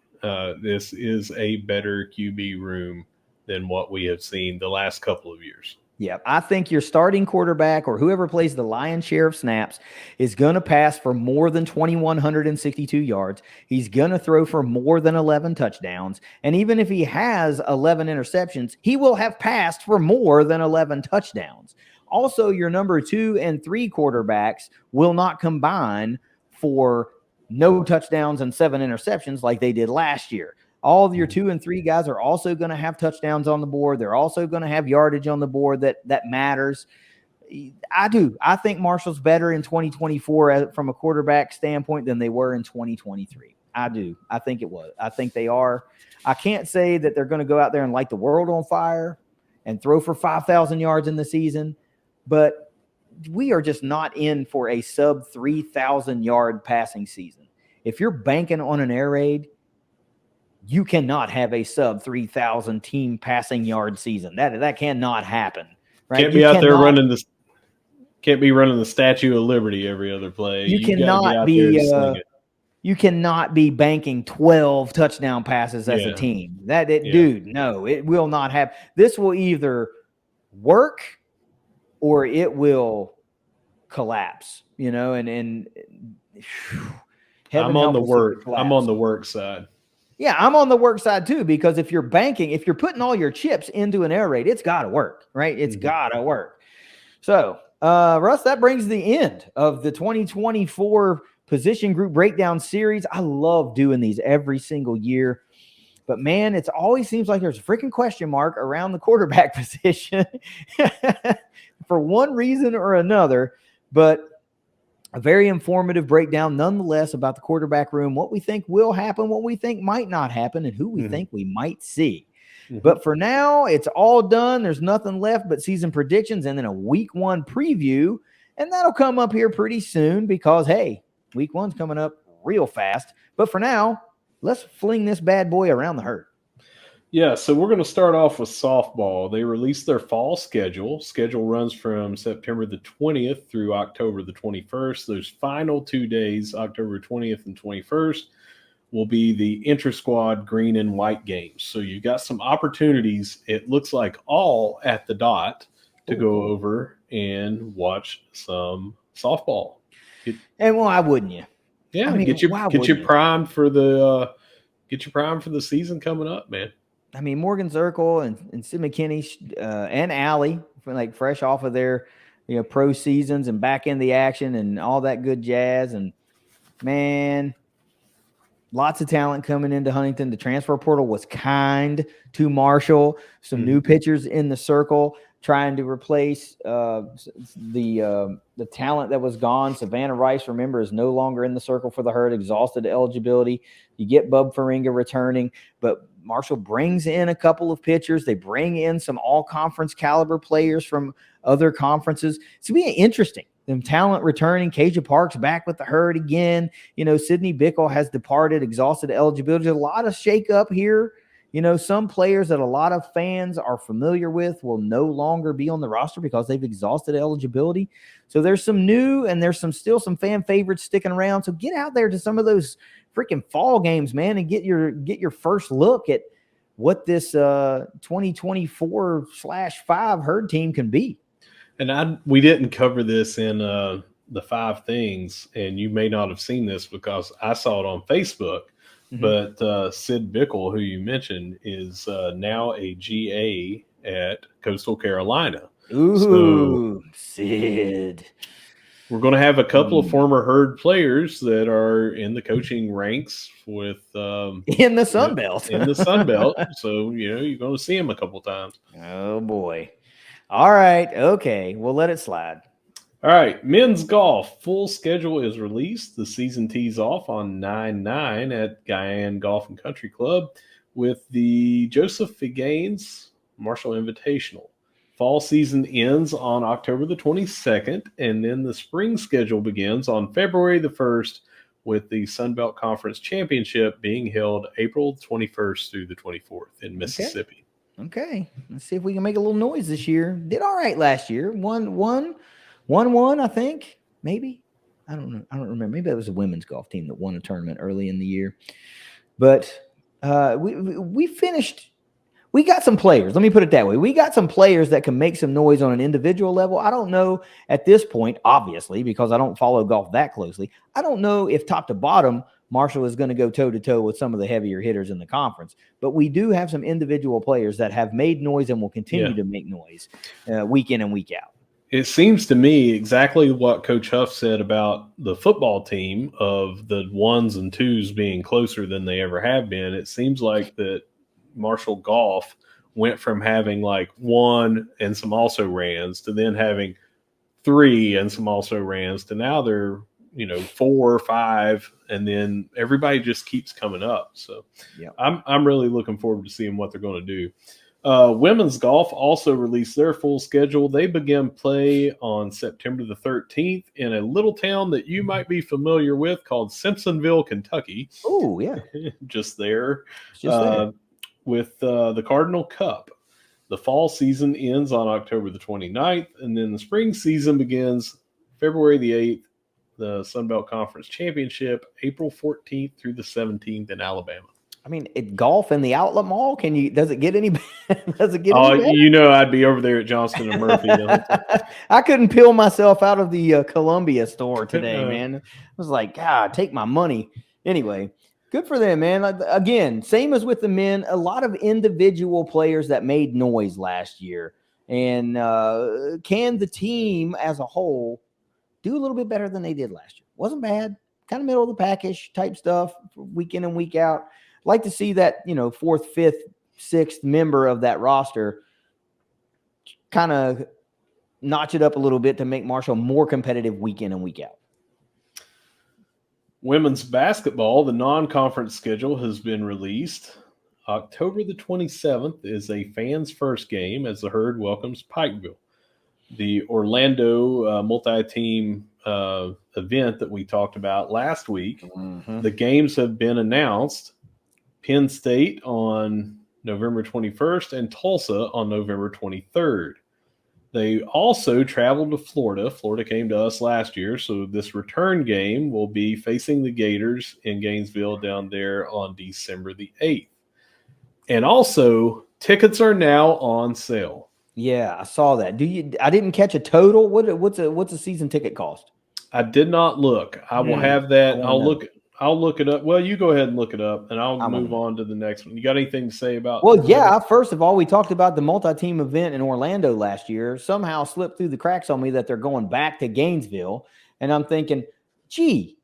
This is a better QB room than what we have seen the last couple of years. Yeah, I think your starting quarterback or whoever plays the lion's share of snaps is going to pass for more than 2,162 yards. He's going to throw for more than 11 touchdowns. And even if he has 11 interceptions, he will have passed for more than 11 touchdowns. Also, your number 2 and 3 quarterbacks will not combine for no touchdowns and 7 interceptions like they did last year. All of your 2 and 3 guys are also going to have touchdowns on the board. They're also going to have yardage on the board that matters. I think Marshall's better in 2024 from a quarterback standpoint than they were in 2023. I do. I think it was. I think they are. I can't say that they're going to go out there and light the world on fire and throw for 5,000 yards in the season. But we are just not in for a sub 3,000 yard passing season. If you're banking on an air raid, you cannot have a sub 3,000 team passing yard season. That cannot happen. Right? Can't be out there running the. Can't be running the Statue of Liberty every other play. You cannot be. You cannot be banking 12 touchdown passes as a team. Dude, no, it will not have. This will either work or it will collapse, and I'm on the work. I'm on the work side. Yeah, I'm on the work side too, because if you're putting all your chips into an air raid, it's got to work, right? It's got to work. So, Russ, that brings the end of the 2024 position group breakdown series. I love doing these every single year. But, man, it always seems like there's a freaking question mark around the quarterback position for one reason or another. But a very informative breakdown nonetheless about the quarterback room, what we think will happen, what we think might not happen, and who we think we might see. But for now, it's all done. There's nothing left but season predictions and then a week 1 preview. And that'll come up here pretty soon because, hey, week 1's coming up real fast. But for now, let's fling this bad boy around the herd. Yeah, so we're going to start off with softball. They released their fall schedule. Schedule runs from September the 20th through October the 21st. Those final 2 days, October 20th and 21st, will be the inter-squad green and white games. So you've got some opportunities, it looks like all at the dot, to go over and watch some softball. And why wouldn't you? Yeah, I mean, get you primed for the season coming up, man. I mean, Morgan Zirkle and Sid McKinney and Allie, like fresh off of their pro seasons and back in the action and all that good jazz. And man, lots of talent coming into Huntington. The transfer portal was kind to Marshall. Some new pitchers in the circle trying to replace the talent that was gone. Savannah Rice, remember, is no longer in the circle for the herd, exhausted eligibility. You get Bub Faringa returning, but Marshall brings in a couple of pitchers. They bring in some all-conference caliber players from other conferences. It's going to be interesting. Them talent returning. Kaja Park's back with the herd again. Sydney Bickle has departed, exhausted eligibility. A lot of shakeup here. Some players that a lot of fans are familiar with will no longer be on the roster because they've exhausted eligibility. So there's some new and there's still some fan favorites sticking around. So get out there to some of those freaking fall games, man, and get your first look at what this 2024/5 herd team can be. And we didn't cover this in the 5 things, and you may not have seen this because I saw it on Facebook. But Sid Bickle, who you mentioned, is now a GA at Coastal Carolina. Ooh, so Sid. We're going to have a couple of former herd players that are in the coaching ranks with in the Sun Belt. In the Sun Belt. So, you're going to see him a couple times. Oh, boy. All right. Okay. We'll let it slide. All right, men's golf full schedule is released. The season tees off on 9/9 at Guyan Golf and Country Club with the Joseph Figaines Marshall Invitational. Fall season ends on October the 22nd, and then the spring schedule begins on February the 1st with the Sun Belt Conference Championship being held April 21st through the 24th in Mississippi. Okay. Let's see if we can make a little noise this year. Did all right last year. Won, I think, maybe. I don't know. I don't remember. Maybe that was a women's golf team that won a tournament early in the year. But we finished. We got some players. Let me put it that way. We got some players that can make some noise on an individual level. I don't know at this point, obviously, because I don't follow golf that closely. I don't know if top to bottom Marshall is going to go toe-to-toe with some of the heavier hitters in the conference. But we do have some individual players that have made noise and will continue to make noise week in and week out. It seems to me exactly what Coach Huff said about the football team of the 1s and 2s being closer than they ever have been. It seems like that Marshall Golf went from having like 1 and some also rans to then having 3 and some also rans to now they're 4 or 5, and then everybody just keeps coming up. So I'm really looking forward to seeing what they're going to do. Women's golf also released their full schedule. They begin play on September the 13th in a little town that you might be familiar with called Simpsonville, Kentucky. Oh, yeah. Just there. With the Cardinal Cup. The fall season ends on October the 29th, and then the spring season begins February the 8th. The Sun Belt Conference Championship, April 14th through the 17th in Alabama. I mean, golf in the outlet mall. Does it get any better? I'd be over there at Johnston and Murphy. I couldn't peel myself out of the Columbia store today, man. I was like, God, take my money. Anyway, good for them, man. Again, same as with the men, a lot of individual players that made noise last year. And can the team as a whole do a little bit better than they did last year? Wasn't bad. Kind of middle of the package type stuff, week in and week out. Like to see that, 4th, 5th, 6th member of that roster kind of notch it up a little bit to make Marshall more competitive week in and week out. Women's basketball, the non-conference schedule has been released. October the 27th is a fans' first game as the herd welcomes Pikeville. the Orlando multi-team event that we talked about last week. Mm-hmm. The games have been announced. Penn State on November 21st and Tulsa on November 23rd. They also traveled to Florida. Florida came to us last year, so this return game will be facing the Gators in Gainesville down there on December the 8th. And also, tickets are now on sale. Yeah, I saw that. I didn't catch a total. What's a season ticket cost? I did not look. I will have that. I'll look it up. Well, you go ahead and look it up, and I'll move know. on to the next one. You got anything to say about? Well, yeah. First of all, we talked about the multi-team event in Orlando last year. Somehow slipped through the cracks on me that they're going back to Gainesville, and I'm thinking, gee,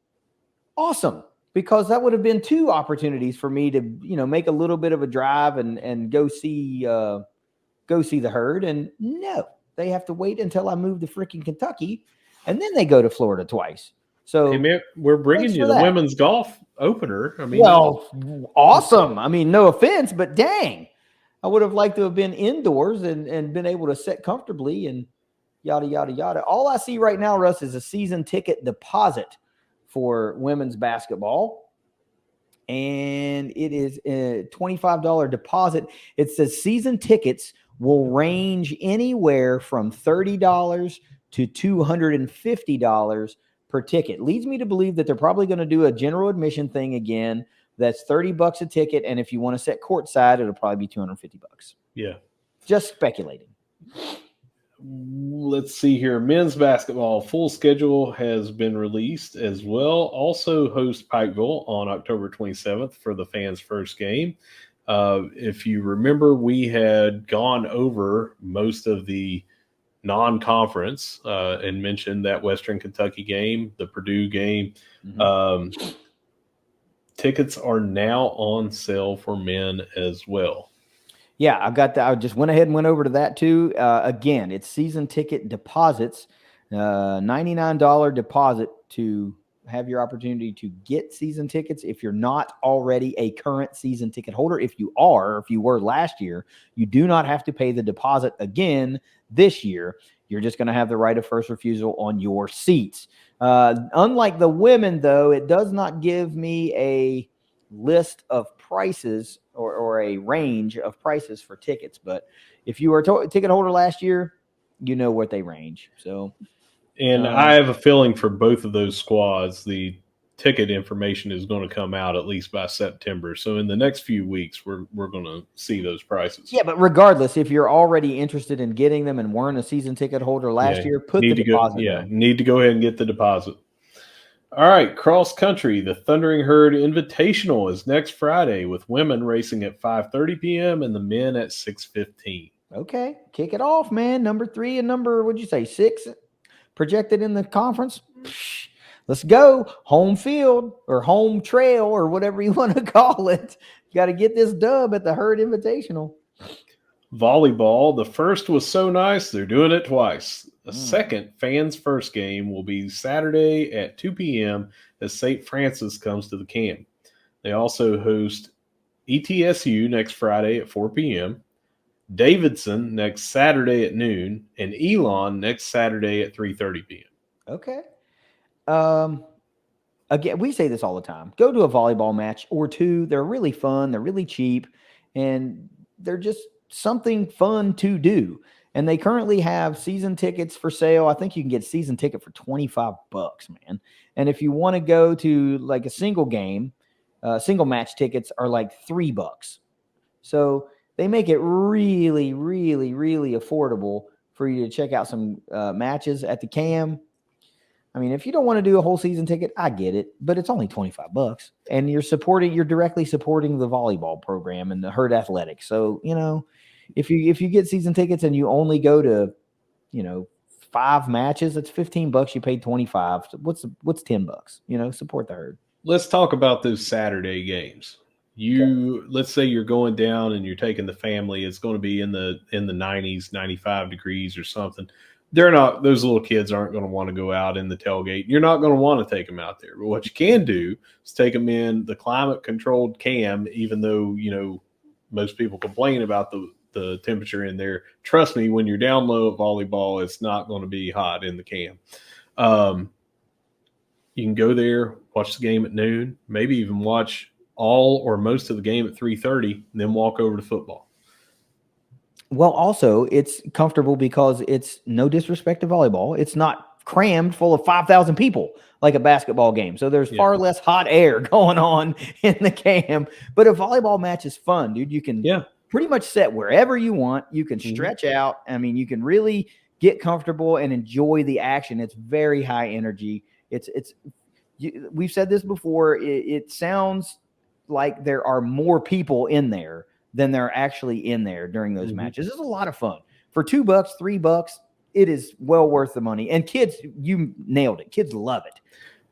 awesome, because that would have been 2 opportunities for me to make a little bit of a drive and go see the herd. And no, they have to wait until I move to freaking Kentucky, and then they go to Florida twice. So hey man, we're bringing you the women's golf opener. I mean, well, awesome. I mean, no offense, but dang, I would have liked to have been indoors and been able to sit comfortably and yada, yada, yada. All I see right now, Russ, is a season ticket deposit for women's basketball. And it is a $25 deposit. It says season tickets will range anywhere from $30 to $250 per ticket. Leads me to believe that they're probably going to do a general admission thing again. That's $30 a ticket, and if you want to sit courtside, it'll probably be $250. Yeah. Just speculating. Let's see here. Men's basketball full schedule has been released as well. Also host Pikeville on October 27th for the fans' first game. If you remember, we had gone over most of the non-conference and mentioned that Western Kentucky game, the Purdue game. Mm-hmm. Tickets are now on sale for men as well. Yeah, I've got that. I just went ahead and went over to that too. Again, it's season ticket deposits, $99 deposit to have your opportunity to get season tickets. If you're not already a current season ticket holder, if you are, or if you were last year, you do not have to pay the deposit again this year. You're just going to have the right of first refusal on your seats. Unlike the women, though, it does not give me a list of prices or a range of prices for tickets. But if you were a ticket holder last year, you know what they range. So, and I have a feeling for both of those squads, the ticket information is going to come out at least by September. So in the next few weeks, we're going to see those prices. Yeah, but regardless, if you're already interested in getting them and weren't a season ticket holder last year, put the deposit in. Need to go ahead and get the deposit. All right, cross country, the Thundering Herd Invitational is next Friday with women racing at 5:30 p.m. and the men at 6:15. Okay, kick it off, man. Number 3 and number, what'd you say, 6 projected in the conference? Let's go. Home field or home trail or whatever you want to call it. You got to get this dub at the Herd Invitational. Volleyball, the first was so nice, they're doing it twice. The second fans' first game will be Saturday at 2 p.m. as St. Francis comes to the camp. They also host ETSU next Friday at 4 p.m., Davidson next Saturday at noon, and Elon next Saturday at 3:30 p.m. Okay. Again, we say this all the time. Go to a volleyball match or two. They're really fun. They're really cheap, and they're just something fun to do. And they currently have season tickets for sale. I think you can get season ticket for $25, man. And if you want to go to like a single game, single match tickets are like $3. So they make it really, really, really affordable for you to check out some matches at the CAM. I mean, if you don't want to do a whole season ticket, I get it, but it's only $25, and you're directly supporting the volleyball program and the Herd Athletics. So, if you get season tickets and you only go to, 5 matches, it's $15. You paid $25. What's $10? Support the Herd. Let's talk about those Saturday games. Let's say you're going down and you're taking the family. It's going to be in the 90s, 95 degrees or something. Those little kids aren't going to want to go out in the tailgate. You're not going to want to take them out there. But what you can do is take them in the climate controlled CAM, even though, most people complain about the temperature in there. Trust me, when you're down low at volleyball, it's not going to be hot in the cam. You can go there, watch the game at noon, maybe even watch all or most of the game at 3:30, and then walk over to football. Well, also, it's comfortable because it's no disrespect to volleyball. It's not crammed full of 5,000 people like a basketball game. So there's far less hot air going on in the cam. But a volleyball match is fun, dude. You can pretty much set wherever you want. You can stretch out. I mean, you can really get comfortable and enjoy the action. It's very high energy. We've said this before. It sounds like there are more people in there than they're actually in there during those matches. It's a lot of fun. For $2, $3, it is well worth the money. And kids, you nailed it. Kids love it.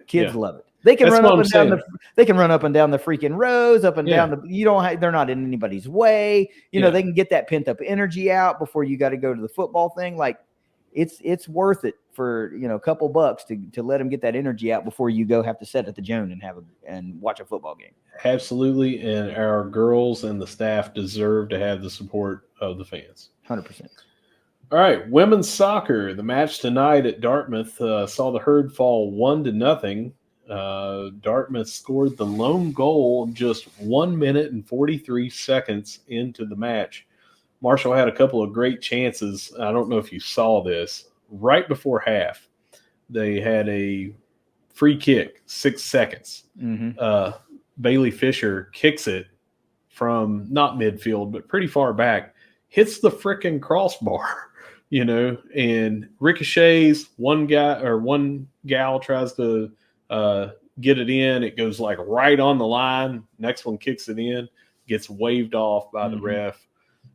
Kids love it. They can run up and down they can run up and down the freaking rows, up and down they're not in anybody's way. You know, they can get that pent up energy out before you got to go to the football thing. Like it's worth it for, a couple bucks to let them get that energy out before you go have to sit at the Joan and watch a football game. Absolutely. And our girls and the staff deserve to have the support of the fans. 100%. All right. Women's soccer. The match tonight at Dartmouth saw the Herd fall 1-0. Dartmouth scored the lone goal just 1 minute and 43 seconds into the match. Marshall had a couple of great chances. I don't know if you saw this. Right before half, they had a free kick, 6 seconds. Bailey Fisher kicks it from not midfield, but pretty far back, hits the frickin' crossbar, and ricochets. One gal tries to get it in. It goes like right on the line. Next one kicks it in, gets waved off by the ref.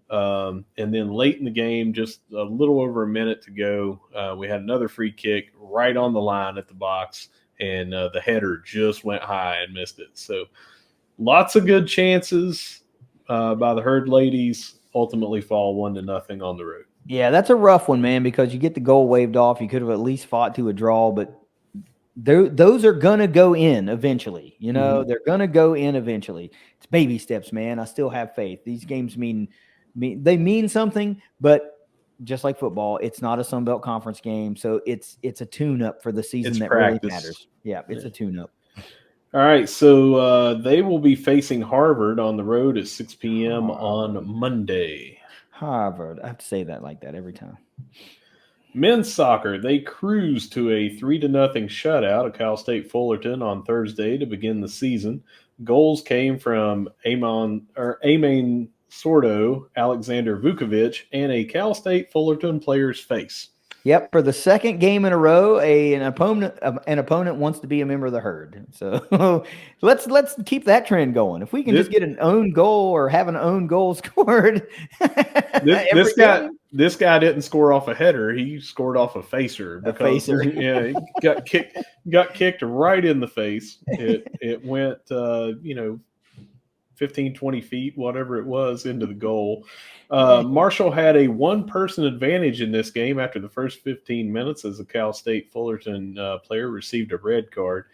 And then late in the game, just a little over a minute to go, we had another free kick right on the line at the box, and the header just went high and missed it. So lots of good chances by the Herd ladies, ultimately fall 1-0 on the road. Yeah, that's a rough one, man, because you get the goal waved off. You could have at least fought to a draw, but those are going to go in eventually. They're going to go in eventually. It's baby steps, man. I still have faith. These games mean something, but just like football, it's not a Sun Belt Conference game, so it's a tune-up for the season that really matters. Yeah, it's a tune-up. All right, so they will be facing Harvard on the road at 6 p.m. on Monday. Harvard. I have to say that like that every time. Men's soccer, they cruised to a 3-0 shutout of Cal State Fullerton on Thursday to begin the season. Goals came from Amon Sordo, Alexander Vukovic, and a Cal State Fullerton player's face. Yep, for the second game in a row, an opponent wants to be a member of the Herd. So let's keep that trend going. If we can just get an own goal or have an own goal scored, this guy didn't score off a header; he scored off a facer. He got kicked right in the face. It went 15, 20 feet, whatever it was, into the goal. Marshall had a one-person advantage in this game after the first 15 minutes as a Cal State Fullerton player received a red card.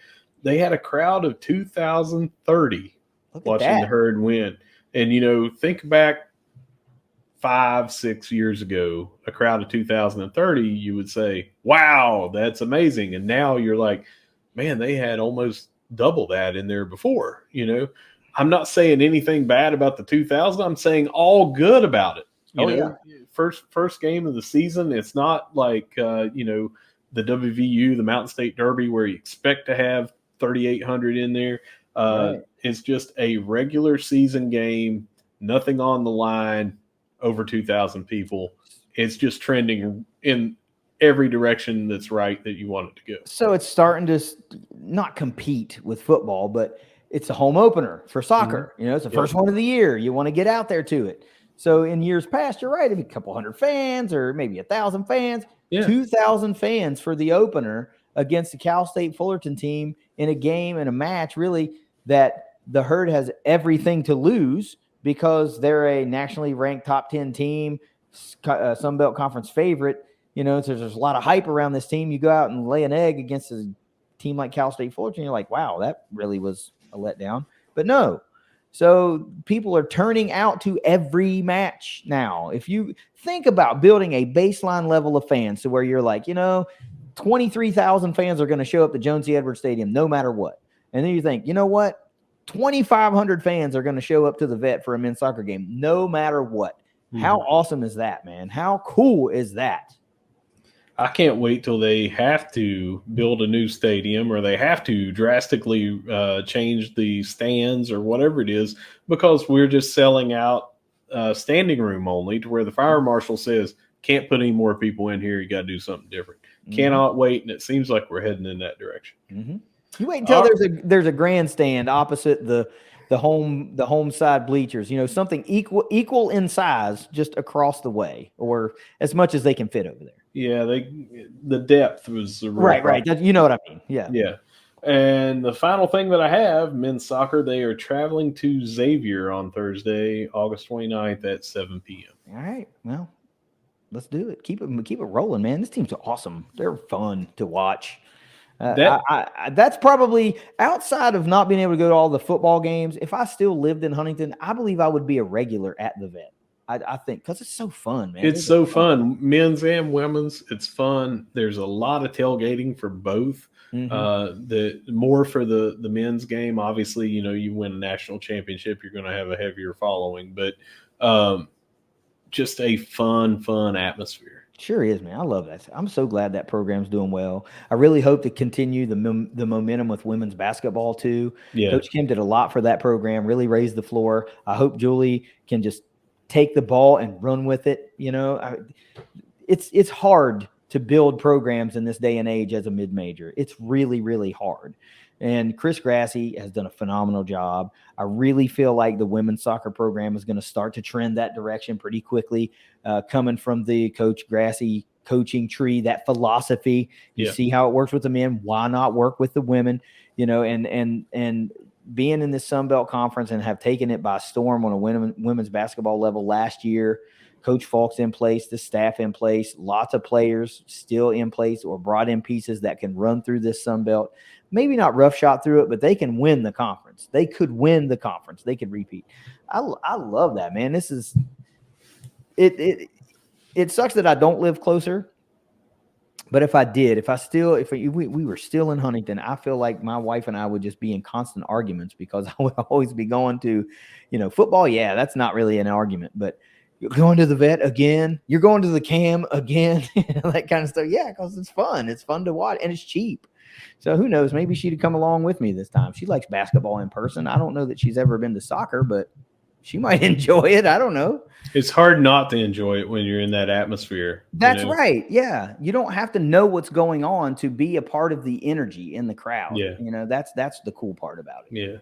They had a crowd of 2,030 watching the Herd win. And, think back 5-6 years ago, a crowd of 2,030, you would say, wow, that's amazing. And now you're like, man, they had almost double that in there before, I'm not saying anything bad about the 2,000. I'm saying all good about it. First game of the season. It's not like the WVU, the Mountain State Derby, where you expect to have 3,800 in there. Right. It's just a regular season game, nothing on the line, over 2,000 people. It's just trending in every direction that's right that you want it to go. So it's starting to not compete with football, but it's a home opener for soccer. It's the first one of the year. You want to get out there to it. So in years past, you're right. A couple hundred fans or maybe 1,000 fans, 2,000 fans for the opener against the Cal State Fullerton team in a game and a match, really, that the Herd has everything to lose because they're a nationally ranked top 10 team, Sun Belt Conference favorite. So there's a lot of hype around this team. You go out and lay an egg against a team like Cal State Fullerton, you're like, wow, that really was a letdown. But no, So people are turning out to every match now. If you think about building a baseline level of fans to where you're like, 23,000 fans are going to show up to Joan C. Edwards Stadium no matter what. And then you think, you know what? 2,500 fans are going to show up to the Vet for a men's soccer game no matter what. Mm-hmm. How awesome is that, man? How cool is that? I can't wait till they have to build a new stadium or they have to drastically change the stands or whatever it is, because we're just selling out standing room only, to where the fire marshal says, can't put any more people in here. You got to do something different. Mm-hmm. Cannot wait. And it seems like we're heading in that direction. Mm-hmm. You wait until there's a grandstand opposite the home side bleachers, something equal in size just across the way, or as much as they can fit over there. Yeah, the depth was right. You know what I mean? Yeah. Yeah. And the final thing that I have, men's soccer, they are traveling to Xavier on Thursday, August 29th at 7 p.m. All right. Well, let's do it. Keep it rolling, man. This team's awesome. They're fun to watch. That's probably, outside of not being able to go to all the football games, if I still lived in Huntington, I believe I would be a regular at the Vet. I think, because it's so fun, man. It's so fun. Men's and women's, it's fun. There's a lot of tailgating for both. Mm-hmm. The more for the men's game, obviously, you win a national championship, you're going to have a heavier following, but just a fun atmosphere. Sure is, man. I love that. I'm so glad that program's doing well. I really hope to continue the momentum with women's basketball too. Yeah. Coach Kim did a lot for that program, really raised the floor. I hope Julie can just take the ball and run with it. It's hard to build programs in this day and age as a mid-major. It's really, really hard. And Chris Grassie has done a phenomenal job. I really feel like the women's soccer program is going to start to trend that direction pretty quickly, coming from the Coach Grassie coaching tree, that philosophy. You see how it works with the men. Why not work with the women? And being in this Sun Belt Conference and have taken it by storm on a women's basketball level last year. Coach Falk's in place, the staff in place, lots of players still in place or brought in pieces that can run through this Sun Belt. Maybe not roughshod through it, but they can win the conference. They could win the conference. They could repeat. I love that, man. This is it. It sucks that I don't live closer, but if I did, if we were still in Huntington, I feel like my wife and I would just be in constant arguments because I would always be going to, football. Yeah, that's not really an argument, but you're going to the Vet again. You're going to the Cam again. That kind of stuff. Yeah, because it's fun. It's fun to watch, and it's cheap. So who knows? Maybe she'd come along with me this time. She likes basketball in person. I don't know that she's ever been to soccer, but she might enjoy it. I don't know. It's hard not to enjoy it when you're in that atmosphere. That's right. Yeah. You don't have to know what's going on to be a part of the energy in the crowd. Yeah. That's the cool part about it. Yeah.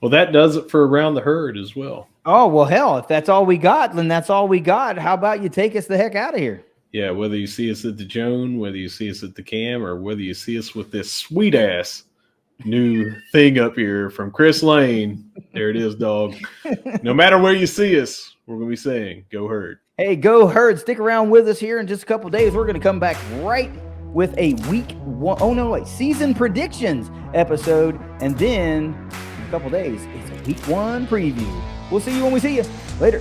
Well, that does it for Around the Herd as well. Oh, well, hell, if that's all we got, then that's all we got. How about you take us the heck out of here? Yeah, whether you see us at the Joan, whether you see us at the Cam, or whether you see us with this sweet-ass new thing up here from Chris Lane. There it is, dog. No matter where you see us, we're going to be saying, go Herd. Hey, go Herd. Stick around with us here in just a couple of days. We're going to come back right with a season predictions episode. And then in a couple of days, it's a week 1 preview. We'll see you when we see you. Later.